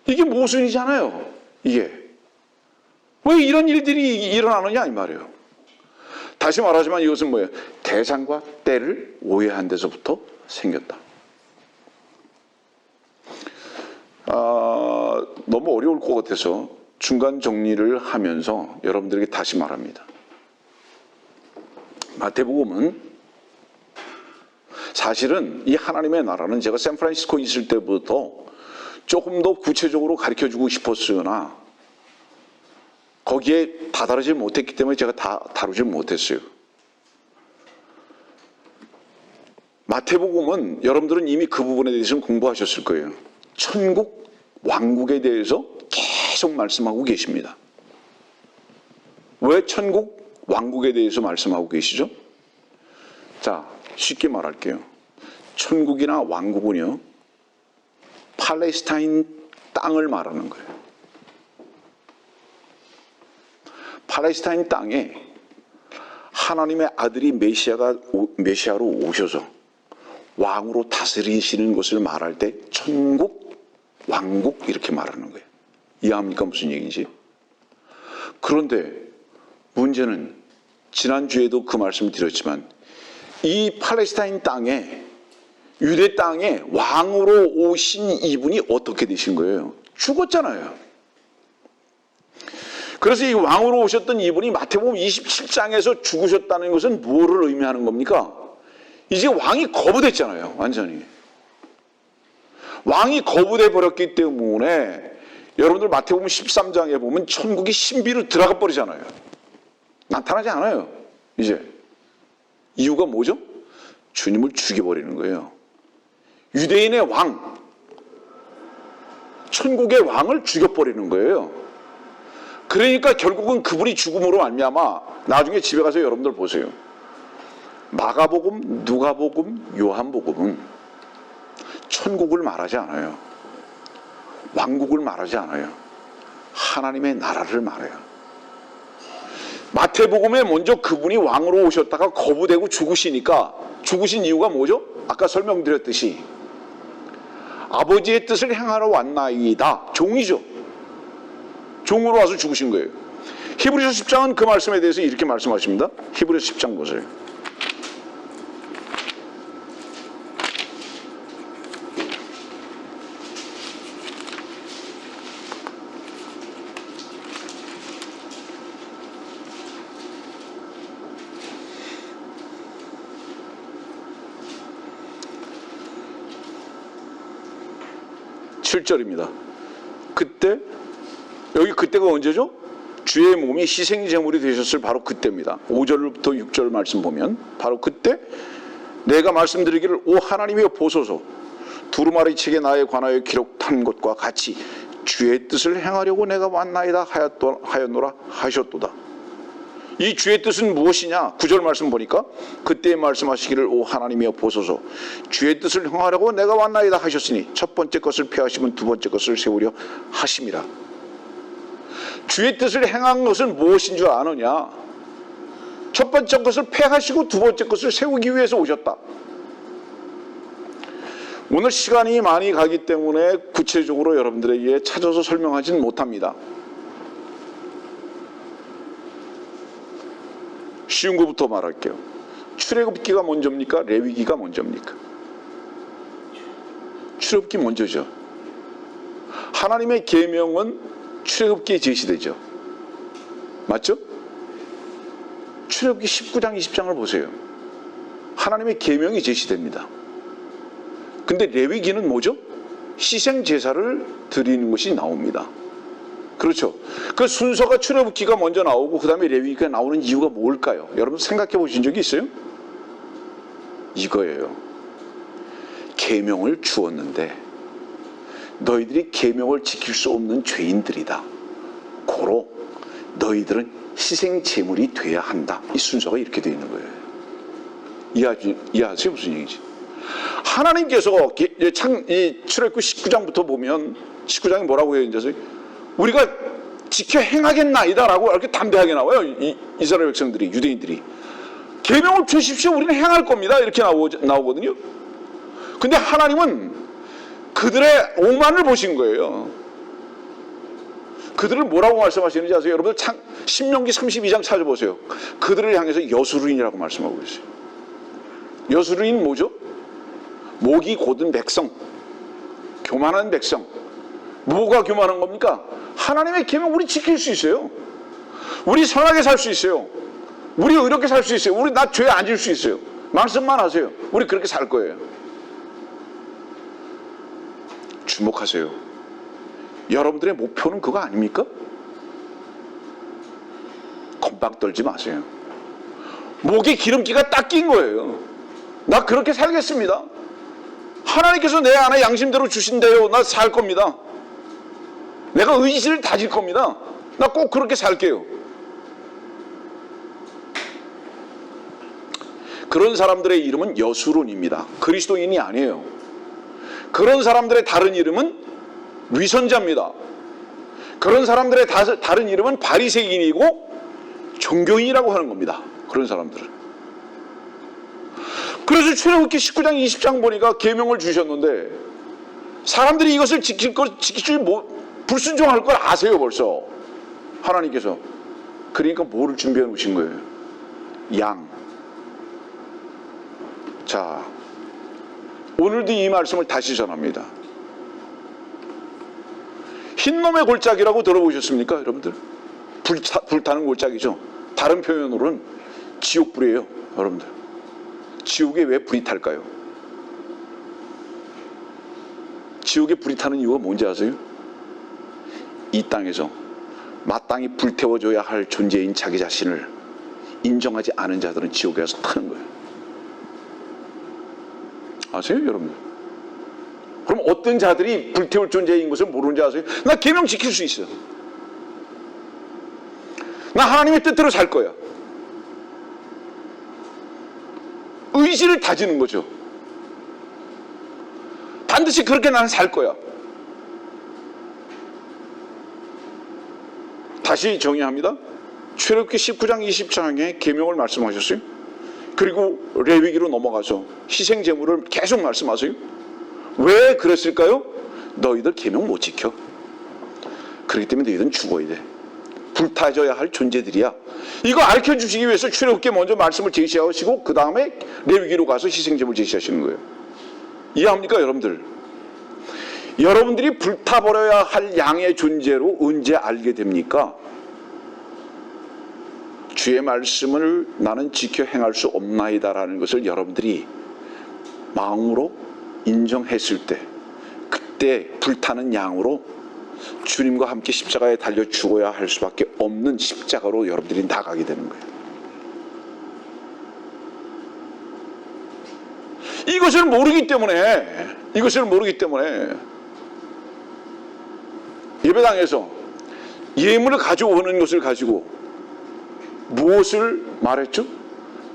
이게 모순이잖아요. 이게 왜 이런 일들이 일어나느냐 이 말이에요. 다시 말하지만 이것은 뭐예요? 대상과 때를 오해한 데서부터 생겼다. 너무 어려울 것 같아서 중간 정리를 하면서 여러분들에게 다시 말합니다. 마태복음은 사실은 이 하나님의 나라는 제가 샌프란시스코 있을 때부터 조금 더 구체적으로 가르쳐주고 싶었으나 거기에 다다르지 못했기 때문에 제가 다 다루지 못했어요. 마태복음은 여러분들은 이미 그 부분에 대해서는 공부하셨을 거예요. 천국, 왕국에 대해서 계속 말씀하고 계십니다. 왜 천국, 왕국에 대해서 말씀하고 계시죠? 자, 쉽게 말할게요. 천국이나 왕국은요, 팔레스타인 땅을 말하는 거예요. 팔레스타인 땅에 하나님의 아들이 메시아로 오셔서 왕으로 다스리시는 것을 말할 때 천국, 왕국 이렇게 말하는 거예요. 이해합니까? 무슨 얘기인지? 그런데 문제는 지난주에도 그 말씀을 드렸지만 이 팔레스타인 땅에 유대 땅에 왕으로 오신 이분이 어떻게 되신 거예요? 죽었잖아요. 그래서 이 왕으로 오셨던 이분이 마태복음 27장에서 죽으셨다는 것은 뭐를 의미하는 겁니까? 이제 왕이 거부됐잖아요. 완전히. 왕이 거부돼 버렸기 때문에 여러분들 마태복음 13장에 보면 천국이 신비로 들어가 버리잖아요. 나타나지 않아요. 이제. 이유가 뭐죠? 주님을 죽여버리는 거예요. 유대인의 왕, 천국의 왕을 죽여버리는 거예요. 그러니까 결국은 그분이 죽음으로 말미암아 나중에 집에 가서 여러분들 보세요. 마가복음, 누가복음, 요한복음은 천국을 말하지 않아요. 왕국을 말하지 않아요. 하나님의 나라를 말해요. 마태복음에 먼저 그분이 왕으로 오셨다가 거부되고 죽으시니까 죽으신 이유가 뭐죠? 아까 설명드렸듯이 아버지의 뜻을 행하러 왔나이다. 종이죠. 종으로 와서 죽으신 거예요. 히브리서 10장은 그 말씀에 대해서 이렇게 말씀하십니다. 히브리서 10장 보세요. (7절입니다) 그때 여기 그때가 언제죠? 주의 몸이 희생제물이 되셨을 바로 그때입니다. 5절부터 6절 말씀 보면 바로 그때 내가 말씀드리기를 오 하나님이여 보소서 두루마리 책에 나에 관하여 기록한 것과 같이 주의 뜻을 행하려고 내가 왔나이다 하였노라 하셨도다. 이 주의 뜻은 무엇이냐? 9절 말씀 보니까 그때 말씀하시기를 오 하나님이여 보소서 주의 뜻을 행하려고 내가 왔나이다 하셨으니 첫 번째 것을 폐하시면 두 번째 것을 세우려 하심이라. 주의 뜻을 행한 것은 무엇인 줄 아느냐? 첫 번째 것을 폐하시고 두 번째 것을 세우기 위해서 오셨다. 오늘 시간이 많이 가기 때문에 구체적으로 여러분들에게 찾아서 설명하지는 못합니다. 쉬운 것부터 말할게요. 출애굽기가 먼저입니까? 레위기가 먼저입니까? 출애굽기 먼저죠. 하나님의 계명은 출애굽기에 제시되죠. 맞죠? 출애굽기 19장 20장을 보세요. 하나님의 계명이 제시됩니다. 근데 레위기는 뭐죠? 희생 제사를 드리는 것이 나옵니다. 그렇죠. 그 순서가 출애굽기가 먼저 나오고 그 다음에 레위기가 나오는 이유가 뭘까요? 여러분 생각해 보신 적이 있어요? 이거예요. 계명을 주었는데 너희들이 계명을 지킬 수 없는 죄인들이다. 고로 너희들은 희생 제물이 돼야 한다. 이 순서가 이렇게 되어 있는 거예요. 이해하세요? 무슨 얘기지? 하나님께서 이 출애굽기 19장부터 보면 19장이 뭐라고 해요? 이제 우리가 지켜 행하겠나이다 라고 이렇게 담대하게 나와요. 이스라엘 백성들이, 유대인들이. 계명을 주십시오. 우리는 행할 겁니다. 이렇게 나오거든요. 근데 하나님은 그들의 오만을 보신 거예요. 그들을 뭐라고 말씀하시는지 아세요? 여러분들 신명기 32장 찾아보세요. 그들을 향해서 여수르인이라고 말씀하고 있어요. 여수르인은 뭐죠? 목이 곧은 백성, 교만한 백성. 뭐가 교만한 겁니까? 하나님의 계명 우리 지킬 수 있어요. 우리 선하게 살 수 있어요. 우리 의롭게 살 수 있어요. 우리 나 죄 안 질 수 있어요. 말씀만 하세요. 우리 그렇게 살 거예요. 주목하세요. 여러분들의 목표는 그거 아닙니까? 겁박 떨지 마세요. 목에 기름기가 딱 낀 거예요. 나 그렇게 살겠습니다. 하나님께서 내 안에 양심대로 주신대요. 나 살 겁니다. 내가 의지를 다질 겁니다. 나 꼭 그렇게 살게요. 그런 사람들의 이름은 여수론입니다. 그리스도인이 아니에요. 그런 사람들의 다른 이름은 위선자입니다. 그런 사람들의 다른 이름은 바리새인이고 종교인이라고 하는 겁니다. 그런 사람들은. 그래서 출애굽기 19장 20장 보니까 계명을 주셨는데 사람들이 이것을 지킬 줄 불순종할 걸 아세요 벌써 하나님께서. 그러니까 뭐를 준비해 놓으신 거예요? 양. 자, 오늘도 이 말씀을 다시 전합니다. 흰놈의 골짜기라고 들어보셨습니까 여러분들? 불타는 골짜기죠. 다른 표현으로는 지옥불이에요 여러분들. 지옥에 왜 불이 탈까요? 지옥에 불이 타는 이유가 뭔지 아세요? 이 땅에서 마땅히 불태워줘야 할 존재인 자기 자신을 인정하지 않은 자들은 지옥에 가서 타는 거예요. 아세요 여러분들? 그럼 어떤 자들이 불태울 존재인 것을 모르는지 아세요? 나 계명 지킬 수 있어. 나 하나님의 뜻대로 살 거야. 의지를 다지는 거죠. 반드시 그렇게 나는 살 거야. 다시 정의합니다. 출애굽기 19장 20장에 계명을 말씀하셨어요. 그리고 레위기로 넘어가서 희생 제물을 계속 말씀하세요. 왜 그랬을까요? 너희들 계명 못 지켜. 그렇기 때문에 너희들은 죽어야 돼. 불타져야 할 존재들이야. 이거 알려주시기 위해서 출애굽기에 먼저 말씀을 제시하시고 그 다음에 레위기로 가서 희생 제물 제시하시는 거예요. 이해합니까 여러분들? 여러분들이 불타버려야 할 양의 존재로 언제 알게 됩니까? 주의 말씀을 나는 지켜 행할 수 없나이다라는 것을 여러분들이 마음으로 인정했을 때, 그때 불타는 양으로 주님과 함께 십자가에 달려 죽어야 할 수밖에 없는 십자가로 여러분들이 나가게 되는 거예요. 이것을 모르기 때문에 예배당에서 예물을 가져오는 것을 가지고 무엇을 말했죠?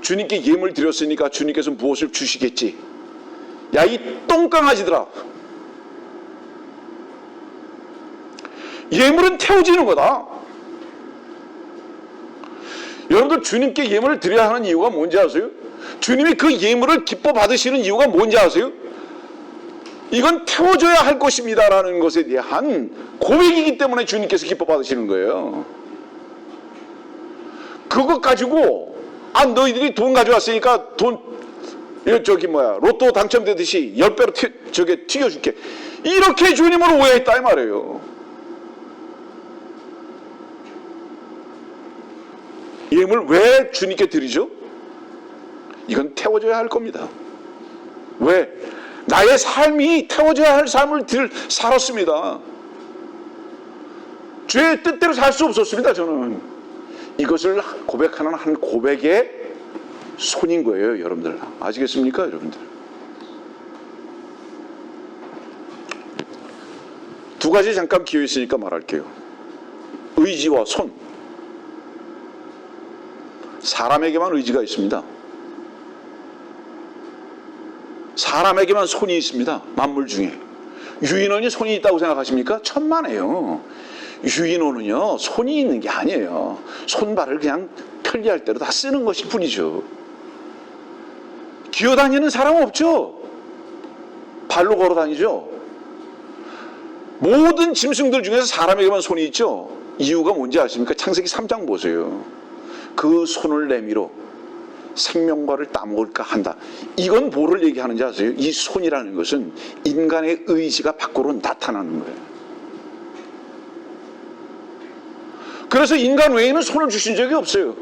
주님께 예물 드렸으니까 주님께서 무엇을 주시겠지. 야, 이 똥강아지들아, 예물은 태워지는 거다. 여러분들 주님께 예물을 드려야 하는 이유가 뭔지 아세요? 주님이 그 예물을 기뻐 받으시는 이유가 뭔지 아세요? 이건 태워줘야 할 것입니다라는 것에 대한 고백이기 때문에 주님께서 기뻐 받으시는 거예요. 그것 가지고 너희들이 돈 가져왔으니까 로또 당첨되듯이 10배로 튀겨줄게. 이렇게 주님을 오해했다 이 말이에요. 예물 왜 주님께 드리죠? 이건 태워줘야 할 겁니다. 왜? 나의 삶이 태워져야 할 삶을 살았습니다. 죄의 뜻대로 살 수 없었습니다. 저는 이것을 고백하는 한 고백의 손인 거예요. 여러분들 아시겠습니까? 여러분들 두 가지 잠깐 기회 있으니까 말할게요. 의지와 손. 사람에게만 의지가 있습니다. 사람에게만 손이 있습니다. 만물 중에. 유인원이 손이 있다고 생각하십니까? 천만에요. 유인원은요 손이 있는 게 아니에요. 손발을 그냥 편리할 대로 다 쓰는 것일 뿐이죠. 기어다니는 사람은 없죠. 발로 걸어다니죠. 모든 짐승들 중에서 사람에게만 손이 있죠. 이유가 뭔지 아십니까? 창세기 3장 보세요. 그 손을 내밀어 생명과를 따먹을까 한다. 이건 뭐를 얘기하는지 아세요? 이 손이라는 것은 인간의 의지가 밖으로 나타나는 거예요. 그래서 인간 외에는 손을 주신 적이 없어요.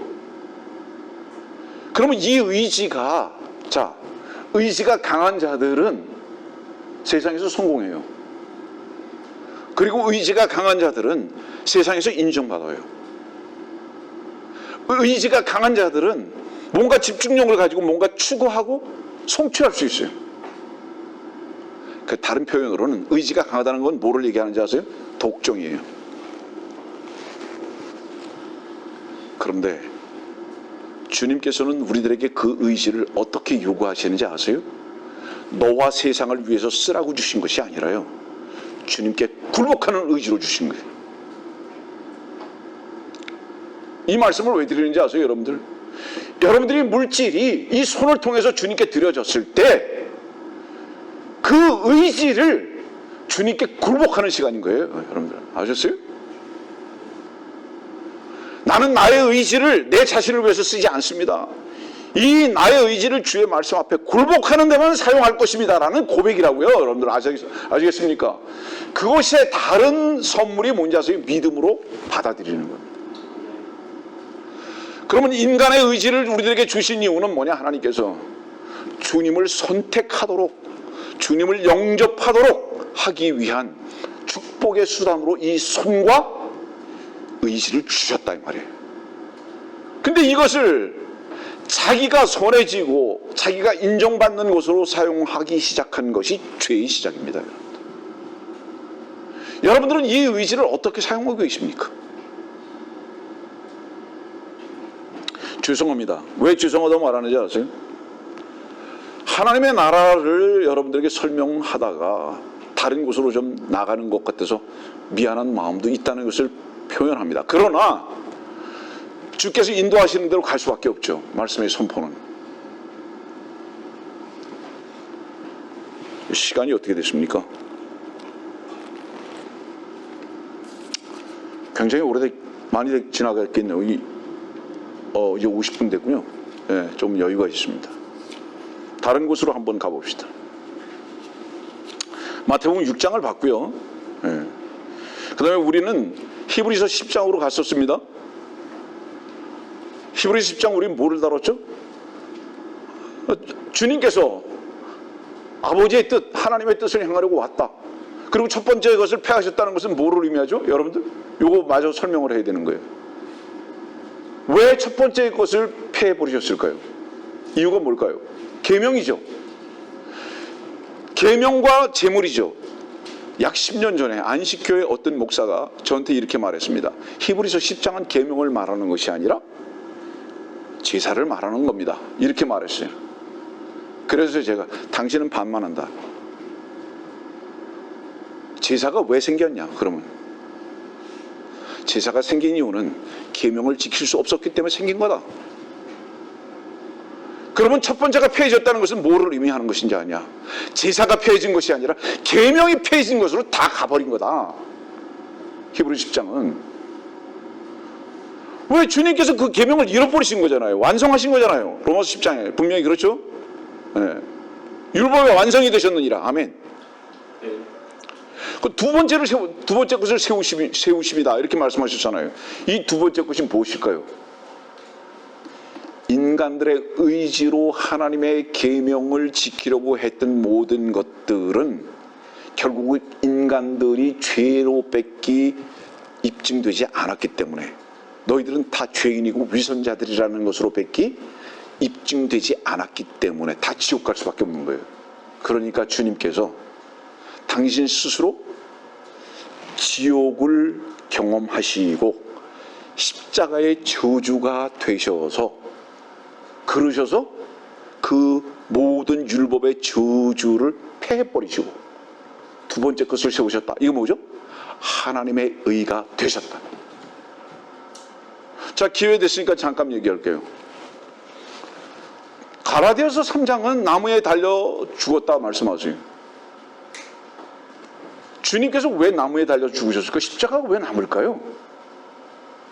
그러면 이 의지가 강한 자들은 세상에서 성공해요. 그리고 의지가 강한 자들은 세상에서 인정받아요. 의지가 강한 자들은 뭔가 집중력을 가지고 뭔가 추구하고 성취할 수 있어요. 그 다른 표현으로는 의지가 강하다는 건 뭐를 얘기하는지 아세요? 독종이에요. 그런데 주님께서는 우리들에게 그 의지를 어떻게 요구하시는지 아세요? 너와 세상을 위해서 쓰라고 주신 것이 아니라요, 주님께 굴복하는 의지로 주신 거예요. 이 말씀을 왜 드리는지 아세요, 여러분들? 여러분들이 물질이 이 손을 통해서 주님께 드려졌을 때 그 의지를 주님께 굴복하는 시간인 거예요. 여러분들 아셨어요? 나는 나의 의지를 내 자신을 위해서 쓰지 않습니다. 이 나의 의지를 주의 말씀 앞에 굴복하는 데만 사용할 것입니다 라는 고백이라고요. 여러분들 아시겠습니까? 그것의 다른 선물이 뭔지 아세요? 믿음으로 받아들이는 겁니다. 그러면 인간의 의지를 우리들에게 주신 이유는 뭐냐? 하나님께서 주님을 선택하도록, 주님을 영접하도록 하기 위한 축복의 수단으로 이 손과 의지를 주셨다 이 말이에요. 근데 이것을 자기가 손에 쥐고 자기가 인정받는 것으로 사용하기 시작한 것이 죄의 시작입니다. 여러분들은 이 의지를 어떻게 사용하고 계십니까? 죄송합니다. 왜 죄송하다고 말하는지 아세요? 하나님의 나라를 여러분들에게 설명하다가 다른 곳으로 좀 나가는 것 같아서 미안한 마음도 있다는 것을 표현합니다. 그러나 주께서 인도하시는 대로 갈 수밖에 없죠. 말씀의 선포는. 시간이 어떻게 됐습니까? 굉장히 많이 지나갔겠네요. 이제 50분 됐군요. 네, 좀 여유가 있습니다. 다른 곳으로 한번 가봅시다. 마태복음 6장을 봤고요. 네. 그 다음에 우리는 히브리서 10장으로 갔었습니다. 히브리서 10장 우리는 뭐를 다뤘죠? 주님께서 아버지의 뜻, 하나님의 뜻을 행하려고 왔다. 그리고 첫 번째 것을 폐하셨다는 것은 뭐를 의미하죠? 여러분들? 요거 마저 설명을 해야 되는 거예요. 왜 첫 번째 것을 폐해버리셨을까요? 이유가 뭘까요? 계명이죠. 계명과 제물이죠. 약 10년 전에 안식교의 어떤 목사가 저한테 이렇게 말했습니다. 히브리서 10장은 계명을 말하는 것이 아니라 제사를 말하는 겁니다. 이렇게 말했어요. 그래서 제가 당신은 반만 한다. 제사가 왜 생겼냐? 그러면 제사가 생긴 이유는 계명을 지킬 수 없었기 때문에 생긴 거다. 그러면 첫 번째가 폐해졌다는 것은 뭐를 의미하는 것인지 아냐? 제사가 폐해진 것이 아니라 계명이 폐해진 것으로 다 가버린 거다. 히브리 10장은. 왜? 주님께서 그 계명을 잃어버리신 거잖아요. 완성하신 거잖아요. 로마서 10장에 분명히 그렇죠? 네. 율법이 완성이 되셨느니라. 아멘. 그 두 번째 것을 세우심이다 이렇게 말씀하셨잖아요. 이 두 번째 것이 무엇일까요? 인간들의 의지로 하나님의 계명을 지키려고 했던 모든 것들은 결국은 인간들이 죄로 뺏기 입증되지 않았기 때문에, 너희들은 다 죄인이고 위선자들이라는 것으로 뺏기 입증되지 않았기 때문에 다 지옥 갈 수밖에 없는 거예요. 그러니까 주님께서 당신 스스로 지옥을 경험하시고 십자가의 저주가 되셔서, 그러셔서 그 모든 율법의 저주를 폐해버리시고 두 번째 것을 세우셨다. 이거 뭐죠? 하나님의 의가 되셨다. 자, 기회 됐으니까 잠깐 얘기할게요. 가라디아서 3장은 나무에 달려 죽었다 말씀하세요. 주님께서 왜 나무에 달려 죽으셨을까? 십자가가 왜 남을까요?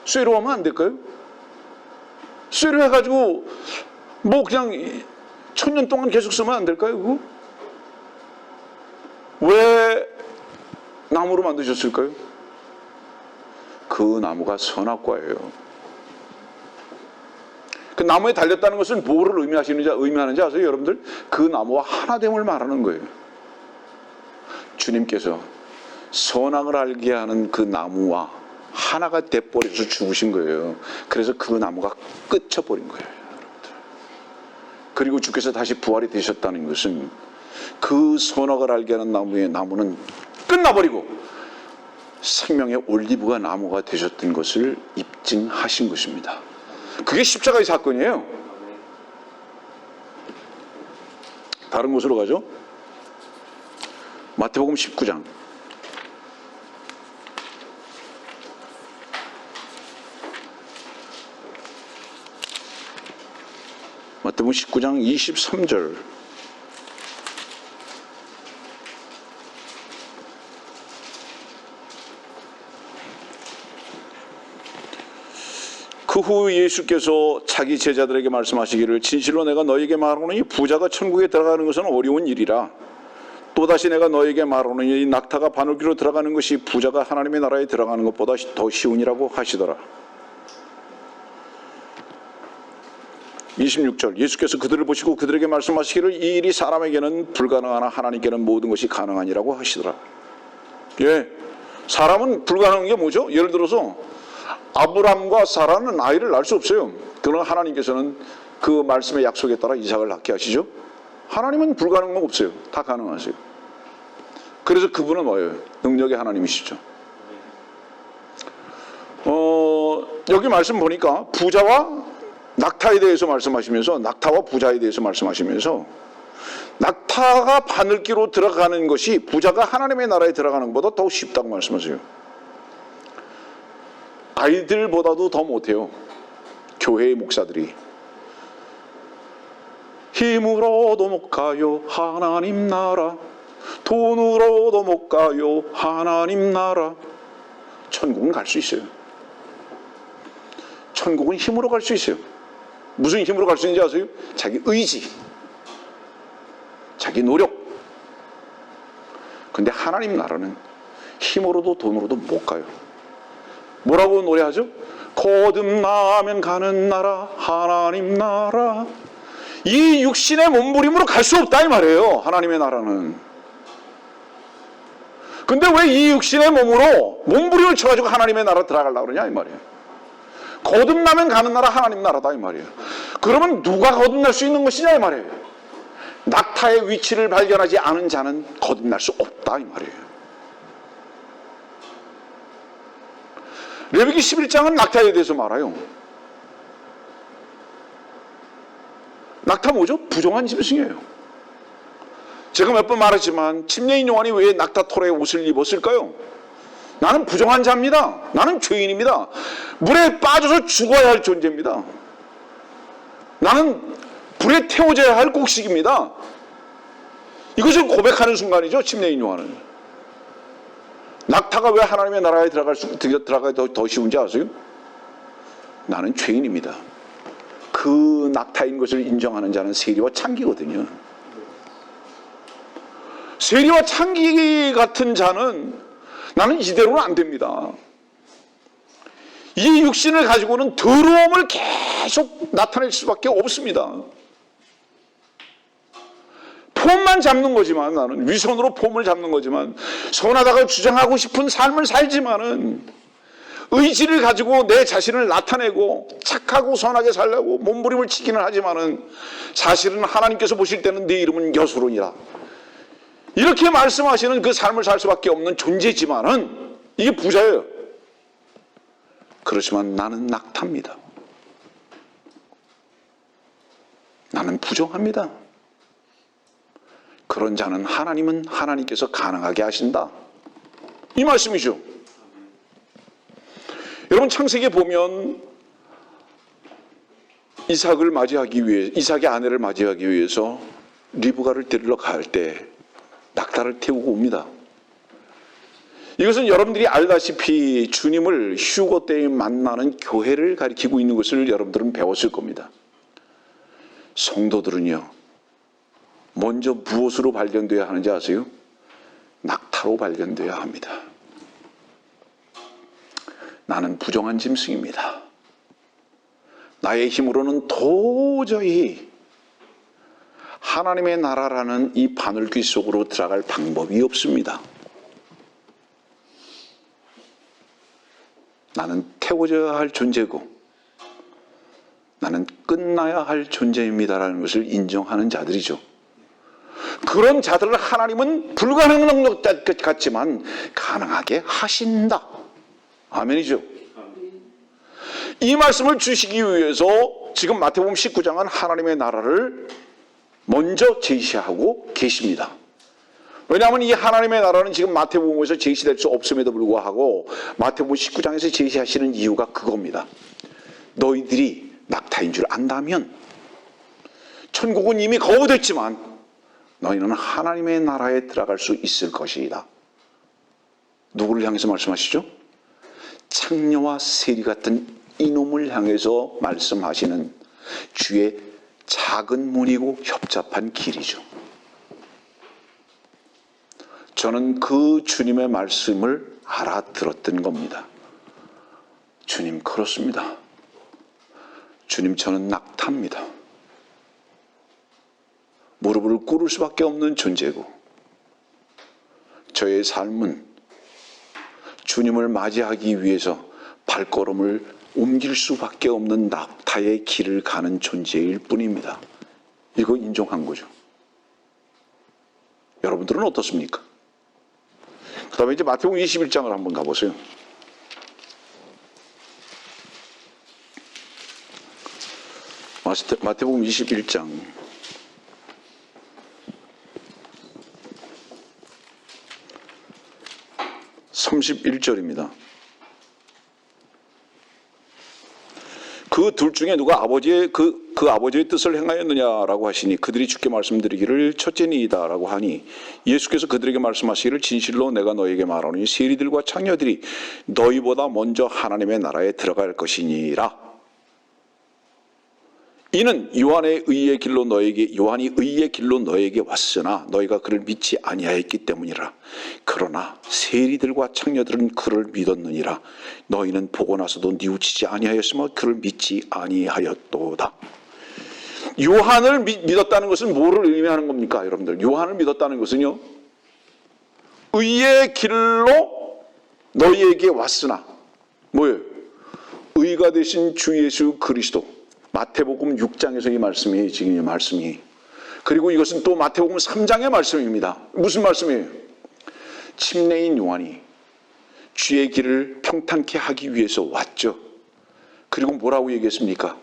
쇠로 하면 안 될까요? 쇠로 해가지고 뭐 그냥 1000년 동안 계속 쓰면 안 될까요? 그거? 왜 나무로 만드셨을까요? 그 나무가 선악과예요. 그 나무에 달렸다는 것은 뭐를 의미하는지 아세요, 여러분들? 그 나무와 하나됨을 말하는 거예요. 주님께서 선악을 알게 하는 그 나무와 하나가 돼버려서 죽으신 거예요. 그래서 그 나무가 끝쳐버린 거예요, 여러분들. 그리고 주께서 다시 부활이 되셨다는 것은 그 선악을 알게 하는 나무는 끝나버리고 생명의 올리브가 나무가 되셨던 것을 입증하신 것입니다. 그게 십자가의 사건이에요. 다른 곳으로 가죠. 마태복음 19장. 마태복음 19장 23절. 그 후 예수께서 자기 제자들에게 말씀하시기를 진실로 내가 너에게 말하노니 부자가 천국에 들어가는 것은 어려운 일이라. 또다시 내가 너에게 말하노니 낙타가 바늘귀로 들어가는 것이 부자가 하나님의 나라에 들어가는 것보다 더 쉬우니라고 하시더라. 26절. 예수께서 그들을 보시고 그들에게 말씀하시기를 이 일이 사람에게는 불가능하나 하나님께는 모든 것이 가능하니라고 하시더라. 예, 사람은 불가능한 게 뭐죠? 예를 들어서 아브람과 사라는 아이를 낳을 수 없어요. 그러나 하나님께서는 그 말씀의 약속에 따라 이삭을 낳게 하시죠. 하나님은 불가능한 거 없어요. 다 가능하세요. 그래서 그분은 뭐예요? 능력의 하나님이시죠. 여기 말씀 보니까 부자와 낙타에 대해서 말씀하시면서, 낙타와 부자에 대해서 말씀하시면서, 낙타가 바늘귀로 들어가는 것이 부자가 하나님의 나라에 들어가는 것보다 더 쉽다고 말씀하세요. 아이들보다도 더 못해요. 교회의 목사들이. 힘으로도 못 가요 하나님 나라, 돈으로도 못 가요 하나님 나라. 천국은 갈 수 있어요. 천국은 힘으로 갈 수 있어요. 무슨 힘으로 갈 수 있는지 아세요? 자기 의지, 자기 노력. 근데 하나님 나라는 힘으로도 돈으로도 못 가요. 뭐라고 노래하죠? 거듭나면 가는 나라 하나님 나라. 이 육신의 몸부림으로 갈 수 없다 이 말이에요. 하나님의 나라는. 근데 왜 이 육신의 몸으로 몸부림을 쳐가지고 하나님의 나라 들어가려고 그러냐 이 말이에요. 거듭나면 가는 나라 하나님 나라다 이 말이에요. 그러면 누가 거듭날 수 있는 것이냐 이 말이에요. 낙타의 위치를 발견하지 않은 자는 거듭날 수 없다 이 말이에요. 레위기 11장은 낙타에 대해서 말해요. 낙타 뭐죠? 부정한 짐승이에요. 제가 몇 번 말했지만 침례인 요한이 왜 낙타 털의 옷을 입었을까요? 나는 부정한 자입니다. 나는 죄인입니다. 물에 빠져서 죽어야 할 존재입니다. 나는 불에 태워져야 할 곡식입니다. 이것을 고백하는 순간이죠. 침례인 요한은. 낙타가 왜 하나님의 나라에 들어가기 더 쉬운지 아세요? 나는 죄인입니다. 그 낙타인 것을 인정하는 자는 세리와 창기거든요. 세리와 창기 같은 자는 나는 이대로는 안 됩니다. 이 육신을 가지고는 더러움을 계속 나타낼 수밖에 없습니다. 폼만 잡는 거지만, 나는 위선으로 폼을 잡는 거지만, 선하다고 주장하고 싶은 삶을 살지만은 의지를 가지고 내 자신을 나타내고 착하고 선하게 살려고 몸부림을 치기는 하지만은 사실은 하나님께서 보실 때는 네 이름은 여수론이라 이렇게 말씀하시는 그 삶을 살 수밖에 없는 존재지만은 이게 부자예요. 그렇지만 나는 낙타입니다. 나는 부정합니다. 그런 자는 하나님은 하나님께서 가능하게 하신다. 이 말씀이죠. 여러분 창세기에 보면 이삭의 아내를 맞이하기 위해서 리브가를 데리러 갈 때 낙타를 태우고 옵니다. 이것은 여러분들이 알다시피 주님을 휴거 때에 만나는 교회를 가리키고 있는 것을 여러분들은 배웠을 겁니다. 성도들은요, 먼저 무엇으로 발견되어야 하는지 아세요? 낙타로 발견되어야 합니다. 나는 부정한 짐승입니다. 나의 힘으로는 도저히 하나님의 나라라는 이 바늘귀 속으로 들어갈 방법이 없습니다. 나는 태워져야 할 존재고 나는 끝나야 할 존재입니다라는 것을 인정하는 자들이죠. 그런 자들을 하나님은 불가능한 것 같지만 가능하게 하신다. 아멘이죠. 이 말씀을 주시기 위해서 지금 마태복음 19장은 하나님의 나라를 먼저 제시하고 계십니다. 왜냐하면 이 하나님의 나라는 지금 마태복음에서 제시될 수 없음에도 불구하고 마태복음 19장에서 제시하시는 이유가 그겁니다. 너희들이 낙타인 줄 안다면 천국은 이미 거부됐지만 너희는 하나님의 나라에 들어갈 수 있을 것이다. 누구를 향해서 말씀하시죠? 창녀와 세리 같은 이놈을 향해서 말씀하시는 주의 작은 문이고 협잡한 길이죠. 저는 그 주님의 말씀을 알아들었던 겁니다. 주님, 그렇습니다. 주님, 저는 낙타입니다. 무릎을 꿇을 수밖에 없는 존재고 저의 삶은 주님을 맞이하기 위해서 발걸음을 옮길 수밖에 없는 낙타의 길을 가는 존재일 뿐입니다. 이거 인정한 거죠. 여러분들은 어떻습니까? 그 다음에 이제 마태복음 21장을 한번 가보세요. 마태복음 21장 31절입니다. 그 둘 중에 누가 아버지의 그 아버지의 뜻을 행하였느냐라고 하시니 그들이 주께 말씀드리기를 첫째니이다라고 하니 예수께서 그들에게 말씀하시기를 진실로 내가 너에게 말하노니 세리들과 창녀들이 너희보다 먼저 하나님의 나라에 들어갈 것이니라. 이는 요한이 의의 길로 너에게 왔으나 너희가 그를 믿지 아니하였기 때문이라. 그러나 세리들과 창녀들은 그를 믿었느니라. 너희는 보고 나서도 뉘우치지 아니하였으며 그를 믿지 아니하였도다. 요한을 믿었다는 것은 뭐를 의미하는 겁니까, 여러분들? 요한을 믿었다는 것은요, 의의 길로 너희에게 왔으나 뭐예요? 의가 되신 주 예수 그리스도. 마태복음 6장에서 이 말씀이 지금 이 말씀이. 그리고 이것은 또 마태복음 3장의 말씀입니다. 무슨 말씀이에요? 침례인 요한이 주의 길을 평탄케 하기 위해서 왔죠. 그리고 뭐라고 얘기했습니까?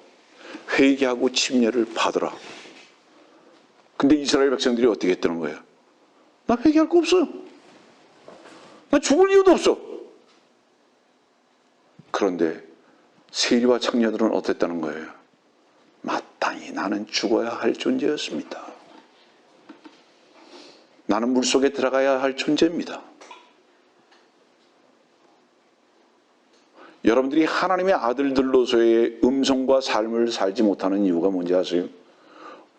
회개하고 침례를 받으라. 근데 이스라엘 백성들이 어떻게 했다는 거예요? 나 회개할 거 없어요. 나 죽을 이유도 없어. 그런데 세리와 창녀들은 어땠다는 거예요? 마땅히 나는 죽어야 할 존재였습니다. 나는 물속에 들어가야 할 존재입니다. 여러분들이 하나님의 아들들로서의 음성과 삶을 살지 못하는 이유가 뭔지 아세요?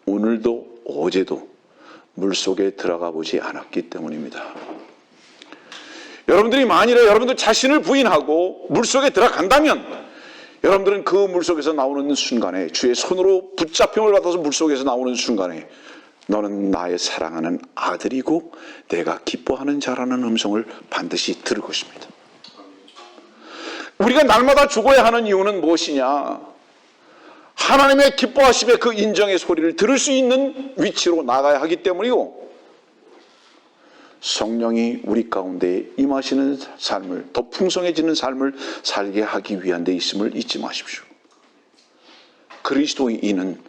오늘도 어제도 물속에 들어가 보지 않았기 때문입니다. 여러분들이 만일에 여러분들 자신을 부인하고 물속에 들어간다면 여러분들은 그 물속에서 나오는 순간에 주의 손으로 붙잡힘을 받아서 물속에서 나오는 순간에 너는 나의 사랑하는 아들이고 내가 기뻐하는 자라는 음성을 반드시 들을 것입니다. 우리가 날마다 죽어야 하는 이유는 무엇이냐? 하나님의 기뻐하심의 그 인정의 소리를 들을 수 있는 위치로 나가야 하기 때문이고 성령이 우리 가운데 임하시는 삶을, 더 풍성해지는 삶을 살게 하기 위한 데 있음을 잊지 마십시오. 그리스도인은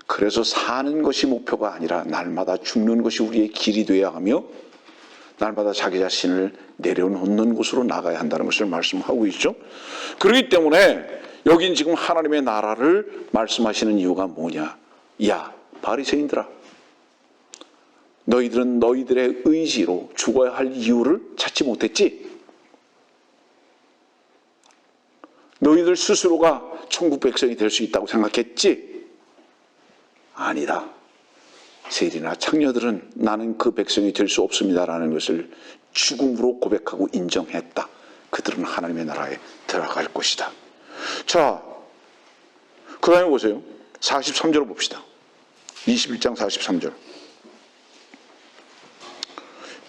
그래서 사는 것이 목표가 아니라 날마다 죽는 것이 우리의 길이 되어야 하며 날마다 자기 자신을 내려놓는 곳으로 나가야 한다는 것을 말씀하고 있죠. 그렇기 때문에 여긴 지금 하나님의 나라를 말씀하시는 이유가 뭐냐? 야, 바리새인들아, 너희들은 너희들의 의지로 죽어야 할 이유를 찾지 못했지? 너희들 스스로가 천국 백성이 될 수 있다고 생각했지? 아니다. 세리나 창녀들은 나는 그 백성이 될 수 없습니다라는 것을 죽음으로 고백하고 인정했다. 그들은 하나님의 나라에 들어갈 것이다. 자, 그 다음에 보세요. 43절을 봅시다. 21장 43절.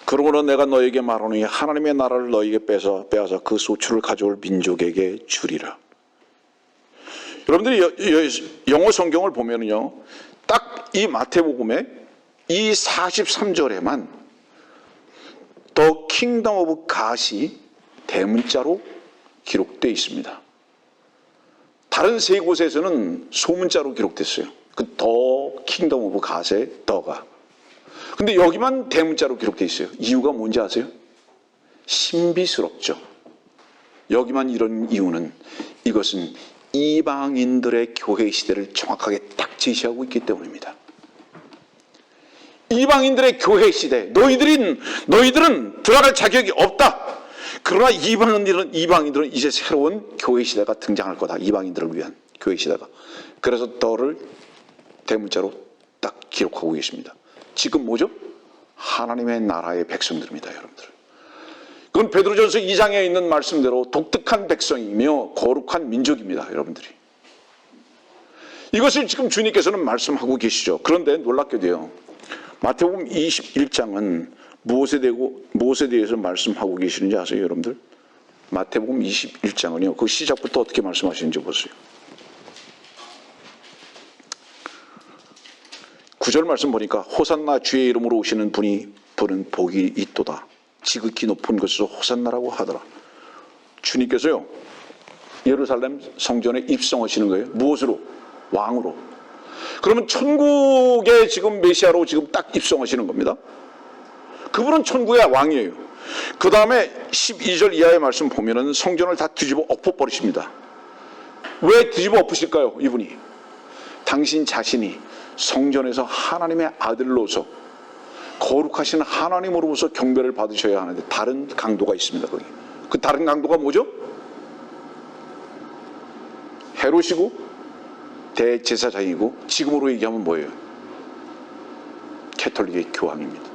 그러므로 내가 너에게 말하노니 하나님의 나라를 너에게 빼앗아 그 소출을 가져올 민족에게 주리라. 여러분들이 영어 성경을 보면요, 딱 이 마태복음에 이 43절에만 The Kingdom of God이 대문자로 기록되어 있습니다. 다른 세 곳에서는 소문자로 기록됐어요. 그 The Kingdom of God의 더가. 근데 여기만 대문자로 기록되어 있어요. 이유가 뭔지 아세요? 신비스럽죠. 여기만 이런 이유는 이것은 이방인들의 교회 시대를 정확하게 딱 제시하고 있기 때문입니다. 이방인들의 교회 시대, 너희들은 들어갈 자격이 없다. 그러나 이방인들은 이제 새로운 교회 시대가 등장할 거다. 이방인들을 위한 교회 시대가. 그래서 너를 대문자로 딱 기록하고 계십니다. 지금 뭐죠? 하나님의 나라의 백성들입니다, 여러분들. 그건 베드로전서 2장에 있는 말씀대로 독특한 백성이며 거룩한 민족입니다, 여러분들이. 이것을 지금 주님께서는 말씀하고 계시죠. 그런데 놀랍게도요, 마태복음 21장은 무엇에 대해서 말씀하고 계시는지 아세요, 여러분들? 마태복음 21장은요, 그 시작부터 어떻게 말씀하시는지 보세요. 9절 말씀 보니까 호산나 주의 이름으로 오시는 분은 복이 있도다. 지극히 높은 곳에서 호산나라고 하더라. 주님께서요, 예루살렘 성전에 입성하시는 거예요. 무엇으로? 왕으로. 그러면 천국에 지금 메시아로 지금 딱 입성하시는 겁니다. 그분은 천국의 왕이에요. 그 다음에 12절 이하의 말씀 보면은 성전을 다 뒤집어 엎어버리십니다. 왜 뒤집어 엎으실까요? 이분이 당신 자신이 성전에서 하나님의 아들로서 거룩하신 하나님으로부터 경배를 받으셔야 하는데 다른 강도가 있습니다. 거기. 그 다른 강도가 뭐죠? 헤롯이고 대제사장이고 지금으로 얘기하면 뭐예요? 캐톨릭의 교황입니다.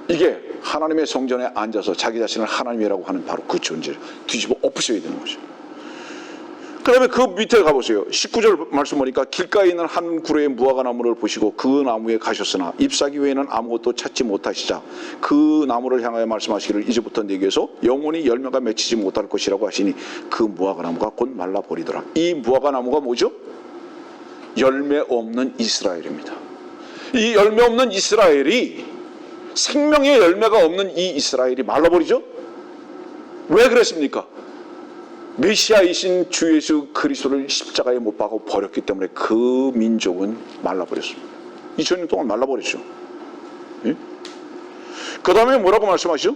이게 하나님의 성전에 앉아서 자기 자신을 하나님이라고 하는 바로 그 존재를 뒤집어 엎으셔야 되는 거죠. 그 다음에 그 밑에 가보세요. 19절 말씀 보니까 길가에 있는 한 구레의 무화과 나무를 보시고 그 나무에 가셨으나 잎사귀 외에는 아무것도 찾지 못하시자 그 나무를 향하여 말씀하시기를 이제부터 내게서 영원히 열매가 맺히지 못할 것이라고 하시니 그 무화과 나무가 곧 말라버리더라. 이 무화과 나무가 뭐죠? 열매 없는 이스라엘입니다. 이 열매 없는 이스라엘이 생명의 열매가 없는 이 이스라엘이 말라버리죠? 왜 그랬습니까? 메시아이신 주 예수 그리스도를 십자가에 못 박아 버렸기 때문에 그 민족은 말라버렸습니다. 2000년 동안 말라버렸죠. 예? 그 다음에 뭐라고 말씀하시죠?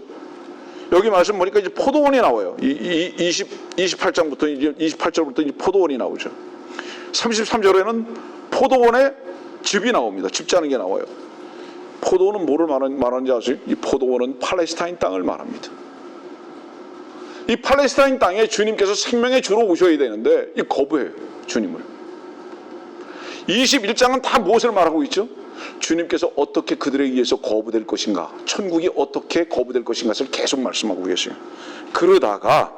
여기 말씀 보니까 이제 포도원이 나와요. 28장부터 이제 28절부터 이제 포도원이 나오죠. 33절에는 포도원에 즙이 나옵니다. 즙자는 게 나와요. 포도원은 뭐를 말하는지 아세요? 이 포도원은 팔레스타인 땅을 말합니다. 이 팔레스타인 땅에 주님께서 생명의 주로 오셔야 되는데 이 거부해요, 주님을. 21장은 다 무엇을 말하고 있죠? 주님께서 어떻게 그들에 의해서 거부될 것인가, 천국이 어떻게 거부될 것인가를 계속 말씀하고 계세요. 그러다가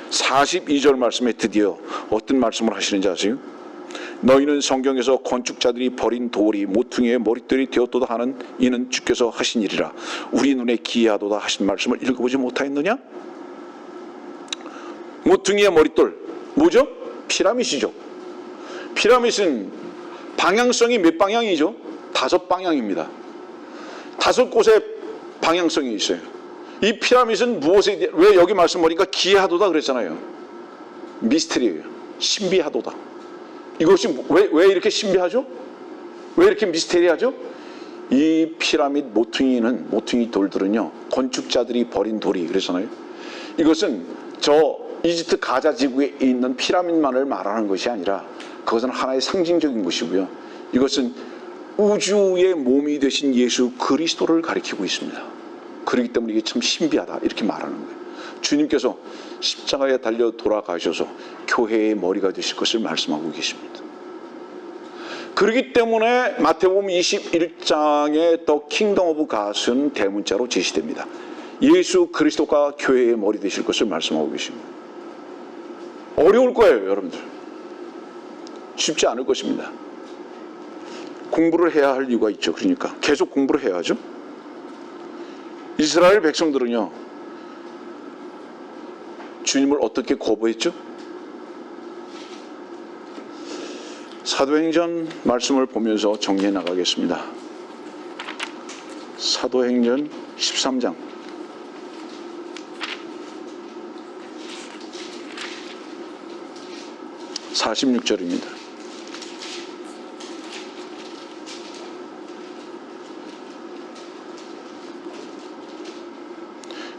42절 말씀에 드디어 어떤 말씀을 하시는지 아세요? 너희는 성경에서 건축자들이 버린 돌이 모퉁이의 머릿돌이 되었도다 하는 이는 주께서 하신 일이라 우리 눈에 기이하도다 하신 말씀을 읽어보지 못하였느냐? 모퉁이의 머릿돌 뭐죠? 피라밋이죠. 피라밋은 방향성이 몇 방향이죠? 5방향입니다. 5곳의 방향성이 있어요. 이 피라밋은 무엇에, 왜 여기 말씀 보니까 기이하도다 그랬잖아요. 미스터리예요. 신비하도다. 이것이 왜 이렇게 신비하죠? 왜 이렇게 미스테리하죠? 이 피라밋 모퉁이 돌들은요, 건축자들이 버린 돌이 그랬잖아요. 이것은 저 이집트 가자 지구에 있는 피라밋만을 말하는 것이 아니라 그것은 하나의 상징적인 것이고요. 이것은 우주의 몸이 되신 예수 그리스도를 가리키고 있습니다. 그렇기 때문에 이게 참 신비하다 이렇게 말하는 거예요. 주님께서 십자가에 달려 돌아가셔서 교회의 머리가 되실 것을 말씀하고 계십니다. 그렇기 때문에 마태복음 21장의 The Kingdom of God은 대문자로 제시됩니다. 예수 그리스도가 교회의 머리 되실 것을 말씀하고 계십니다. 어려울 거예요, 여러분들. 쉽지 않을 것입니다. 공부를 해야 할 이유가 있죠. 그러니까 계속 공부를 해야죠. 이스라엘 백성들은요, 주님을 어떻게 거부했죠? 사도행전 말씀을 보면서 정리해 나가겠습니다. 사도행전 13장 46절입니다.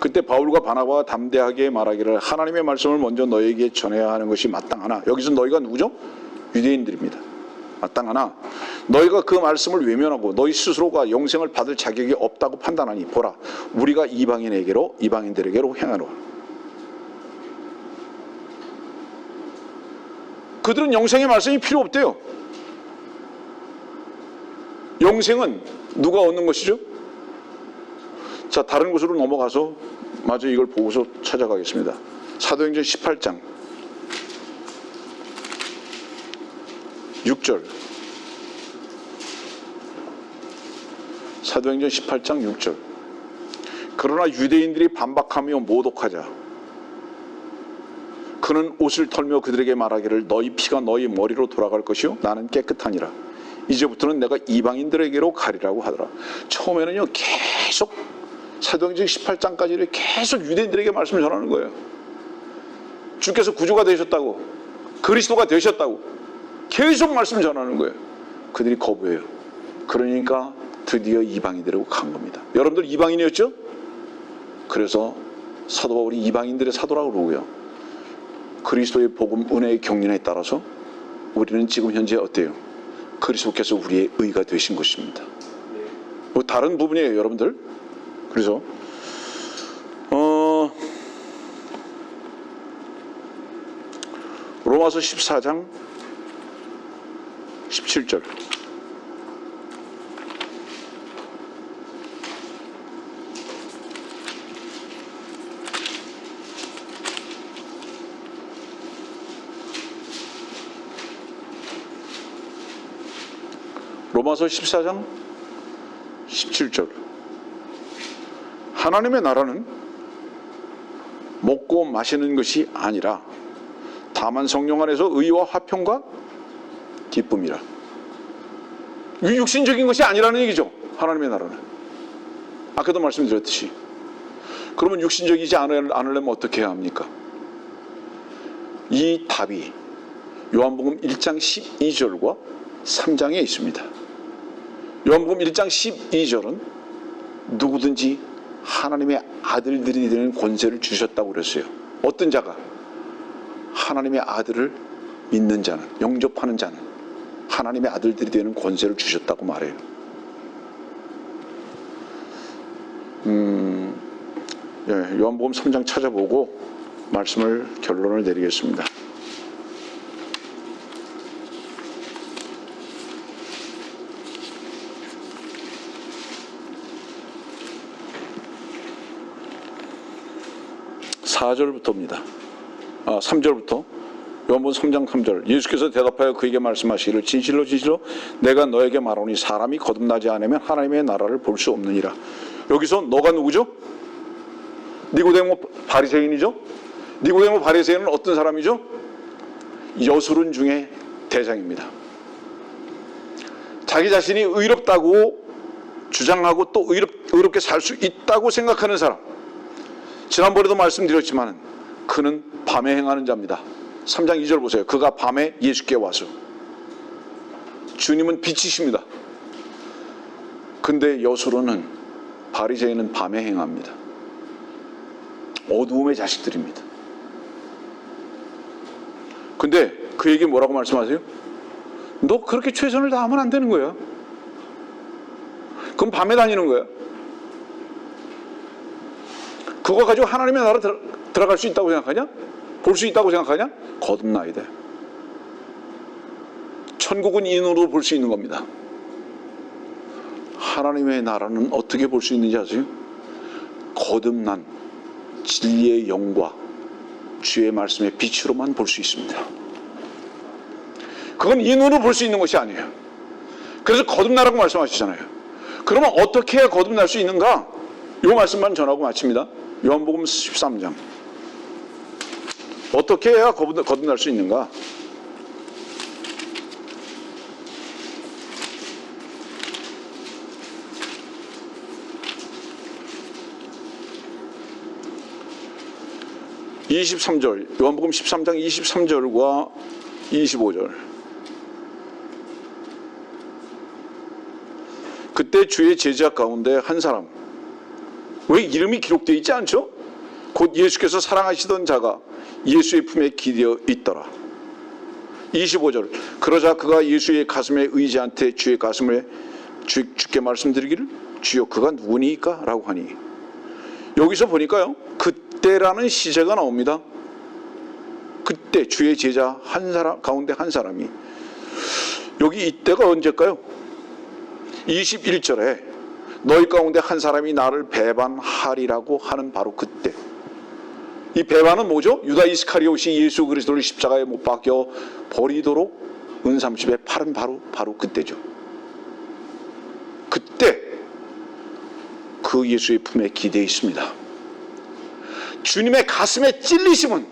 그때 바울과 바나바가 담대하게 말하기를 하나님의 말씀을 먼저 너에게 전해야 하는 것이 마땅하나, 여기서 너희가 누구죠? 유대인들입니다. 마땅하나 너희가 그 말씀을 외면하고 너희 스스로가 영생을 받을 자격이 없다고 판단하니 보라, 우리가 이방인들에게로 행하노라. 그들은 영생의 말씀이 필요 없대요. 영생은 누가 얻는 것이죠? 자, 다른 곳으로 넘어가서 마저 이걸 보고서 찾아가겠습니다. 사도행전 18장 6절. 사도행전 18장 6절. 그러나 유대인들이 반박하며 모독하자 그는 옷을 털며 그들에게 말하기를 너희 피가 너희 머리로 돌아갈 것이요 나는 깨끗하니라. 이제부터는 내가 이방인들에게로 가리라고 하더라. 처음에는요 계속 사도행전 18장까지를 계속 유대인들에게 말씀을 전하는 거예요. 주께서 구주가 되셨다고, 그리스도가 되셨다고 계속 말씀을 전하는 거예요. 그들이 거부해요. 그러니까 드디어 이방인들에게 간 겁니다. 여러분들 이방인이었죠? 그래서 사도 바울이 이방인들의 사도라고 그러고요. 그리스도의 복음 은혜의 경륜에 따라서 우리는 지금 현재 어때요? 그리스도께서 우리의 의가 되신 것입니다. 뭐 다른 부분이에요, 여러분들. 그래서 로마서 14장 17절. 로마서 14장 17절. 하나님의 나라는 먹고 마시는 것이 아니라 다만 성령 안에서 의와 화평과 기쁨이라. 이 육신적인 것이 아니라는 얘기죠. 하나님의 나라는. 아까도 말씀드렸듯이. 그러면 육신적이지 않으려면 어떻게 해야 합니까? 이 답이 요한복음 1장 12절과 3장에 있습니다. 요한복음 1장 12절은 누구든지 하나님의 아들들이 되는 권세를 주셨다고 그랬어요. 어떤 자가? 하나님의 아들을 믿는 자는, 영접하는 자는 하나님의 아들들이 되는 권세를 주셨다고 말해요. 요한복음 3장 찾아보고 말씀을 결론을 내리겠습니다. (4절부터입니다) 3절부터 요한복음 3장 3절. 예수께서 대답하여 그에게 말씀하시기를 진실로 진실로 내가 너에게 말하노니 사람이 거듭나지 않으면 하나님의 나라를 볼 수 없느니라. 여기서 너가 누구죠? 니고데모 바리새인이죠? 니고데모 바리새인은 어떤 사람이죠? 여술은 중에 대장입니다. 자기 자신이 의롭다고 주장하고 또 의롭게 살 수 있다고 생각하는 사람. 지난번에도 말씀드렸지만 그는 밤에 행하는 자입니다. 3장 2절 보세요. 그가 밤에 예수께 와서. 주님은 빛이십니다. 근데 여술은 바리새인은 밤에 행합니다. 어두움의 자식들입니다. 근데 그에게 뭐라고 말씀하세요? 너 그렇게 최선을 다하면 안 되는 거야. 그럼 밤에 다니는 거야. 그거 가지고 하나님의 나라 들어갈 수 있다고 생각하냐? 볼 수 있다고 생각하냐? 거듭나야 돼. 천국은 이 눈으로 볼 수 있는 겁니다. 하나님의 나라는 어떻게 볼 수 있는지 아세요? 거듭난 진리의 영과 주의 말씀의 빛으로만 볼 수 있습니다. 그건 이 눈으로 볼 수 있는 것이 아니에요. 그래서 거듭나라고 말씀하시잖아요. 그러면 어떻게 해야 거듭날 수 있는가? 이 말씀만 전하고 마칩니다. 요한복음 13장. 어떻게 해야 거듭날 수 있는가? (23절) 요한복음 13장 23절과 25절. 그때 주의 제자 가운데 한 사람, 왜 이름이 기록되어 있지 않죠? 곧 예수께서 사랑하시던 자가 예수의 품에 기대어 있더라. 25절. 그러자 그가 예수의 가슴에 의지한테 주의 가슴에 주께 말씀드리기를 주여 그가 누구니까? 라고 하니, 여기서 보니까요, 그때라는 시제가 나옵니다. 그때 주의 제자 한 사람 가운데 한 사람이, 여기 이때가 언제일까요? 21절에 너희 가운데 한 사람이 나를 배반하리라고 하는 바로 그때. 이 배반은 뭐죠? 유다 이스카리옷이 예수 그리스도를 십자가에 못 박혀 버리도록 은삼십에 팔은 바로 그때죠. 그때 그 예수의 품에 기대어 있습니다. 주님의 가슴에 찔리심은,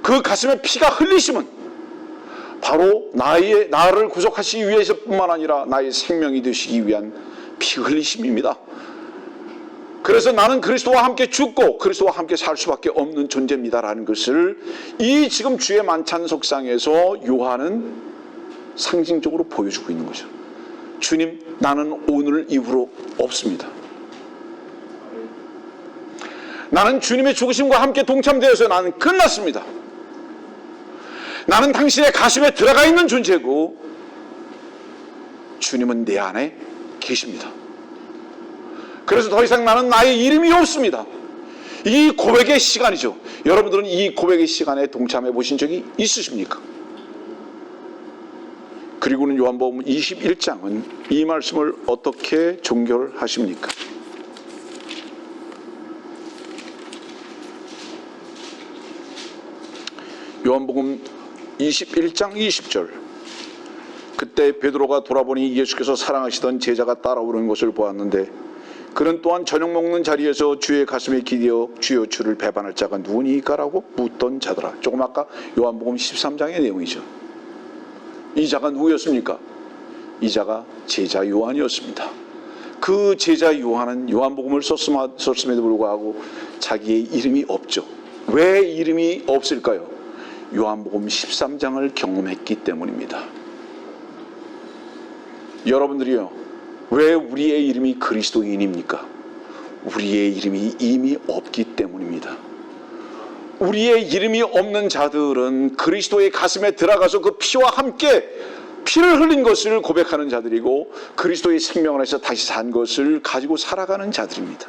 그 가슴에 피가 흘리심은 바로 나를 구속하시기 위해서뿐만 아니라 나의 생명이 되시기 위한 피 흘리심입니다. 그래서 나는 그리스도와 함께 죽고 그리스도와 함께 살 수밖에 없는 존재입니다라는 것을 이 지금 주의 만찬석상에서 요한은 상징적으로 보여주고 있는 거죠. 주님, 나는 오늘 이후로 없습니다. 나는 주님의 죽으심과 함께 동참되어서 나는 끝났습니다. 나는 당신의 가슴에 들어가 있는 존재고 주님은 내 안에 계십니다. 그래서 더 이상 나는 나의 이름이 없습니다. 이 고백의 시간이죠. 여러분들은 이 고백의 시간에 동참해 보신 적이 있으십니까? 그리고는 요한복음 21장은 이 말씀을 어떻게 종결하십니까? 요한복음 21장 20절. 그때 베드로가 돌아보니 예수께서 사랑하시던 제자가 따라오는 것을 보았는데 그는 또한 저녁 먹는 자리에서 주의 가슴에 기대어 주여 주를 배반할 자가 누구니까? 라고 묻던 자더라. 조금 아까 요한복음 13장의 내용이죠. 이 자가 누구였습니까? 이 자가 제자 요한이었습니다. 그 제자 요한은 요한복음을 썼음에도 불구하고 자기의 이름이 없죠. 왜 이름이 없을까요? 요한복음 13장을 경험했기 때문입니다. 여러분들이요, 왜 우리의 이름이 그리스도인입니까? 우리의 이름이 이미 없기 때문입니다. 우리의 이름이 없는 자들은 그리스도의 가슴에 들어가서 그 피와 함께 피를 흘린 것을 고백하는 자들이고 그리스도의 생명 안에서 다시 산 것을 가지고 살아가는 자들입니다.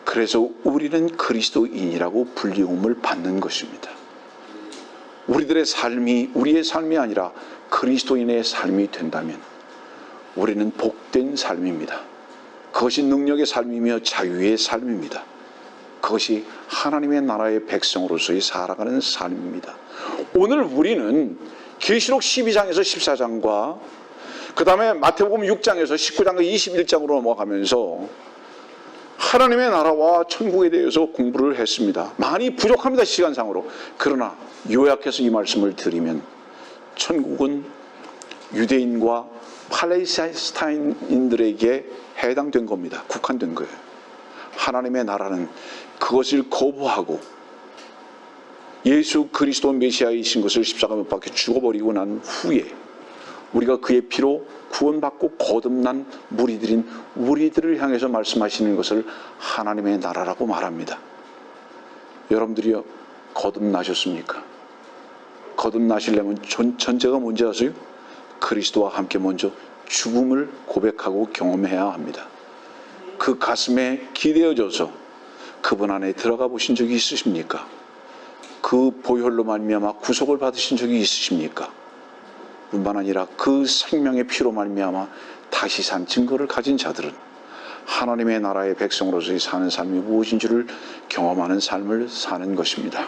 그래서 우리는 그리스도인이라고 불리움을 받는 것입니다. 우리들의 삶이 우리의 삶이 아니라 그리스도인의 삶이 된다면 우리는 복된 삶입니다. 그것이 능력의 삶이며 자유의 삶입니다. 그것이 하나님의 나라의 백성으로서의 살아가는 삶입니다. 오늘 우리는 계시록 12장에서 14장과 그 다음에 마태복음 6장에서 19장과 21장으로 넘어가면서 하나님의 나라와 천국에 대해서 공부를 했습니다. 많이 부족합니다, 시간상으로. 그러나 요약해서 이 말씀을 드리면 천국은 유대인과 팔레스타인인들에게 해당된 겁니다. 국한된 거예요. 하나님의 나라는 그것을 거부하고 예수 그리스도 메시아이신 것을 십자가 못 박혀 죽어버리고 난 후에 우리가 그의 피로 구원받고 거듭난 무리들인 우리들을 향해서 말씀하시는 것을 하나님의 나라라고 말합니다. 여러분들이요, 거듭나셨습니까? 거듭나시려면 전제가 뭔지 아세요? 그리스도와 함께 먼저 죽음을 고백하고 경험해야 합니다. 그 가슴에 기대어져서 그분 안에 들어가 보신 적이 있으십니까? 그 보혈로 말미암아 구속을 받으신 적이 있으십니까? 뿐만 아니라 그 생명의 피로 말미암아 다시 산 증거를 가진 자들은 하나님의 나라의 백성으로서의 사는 삶이 무엇인 줄을 경험하는 삶을 사는 것입니다.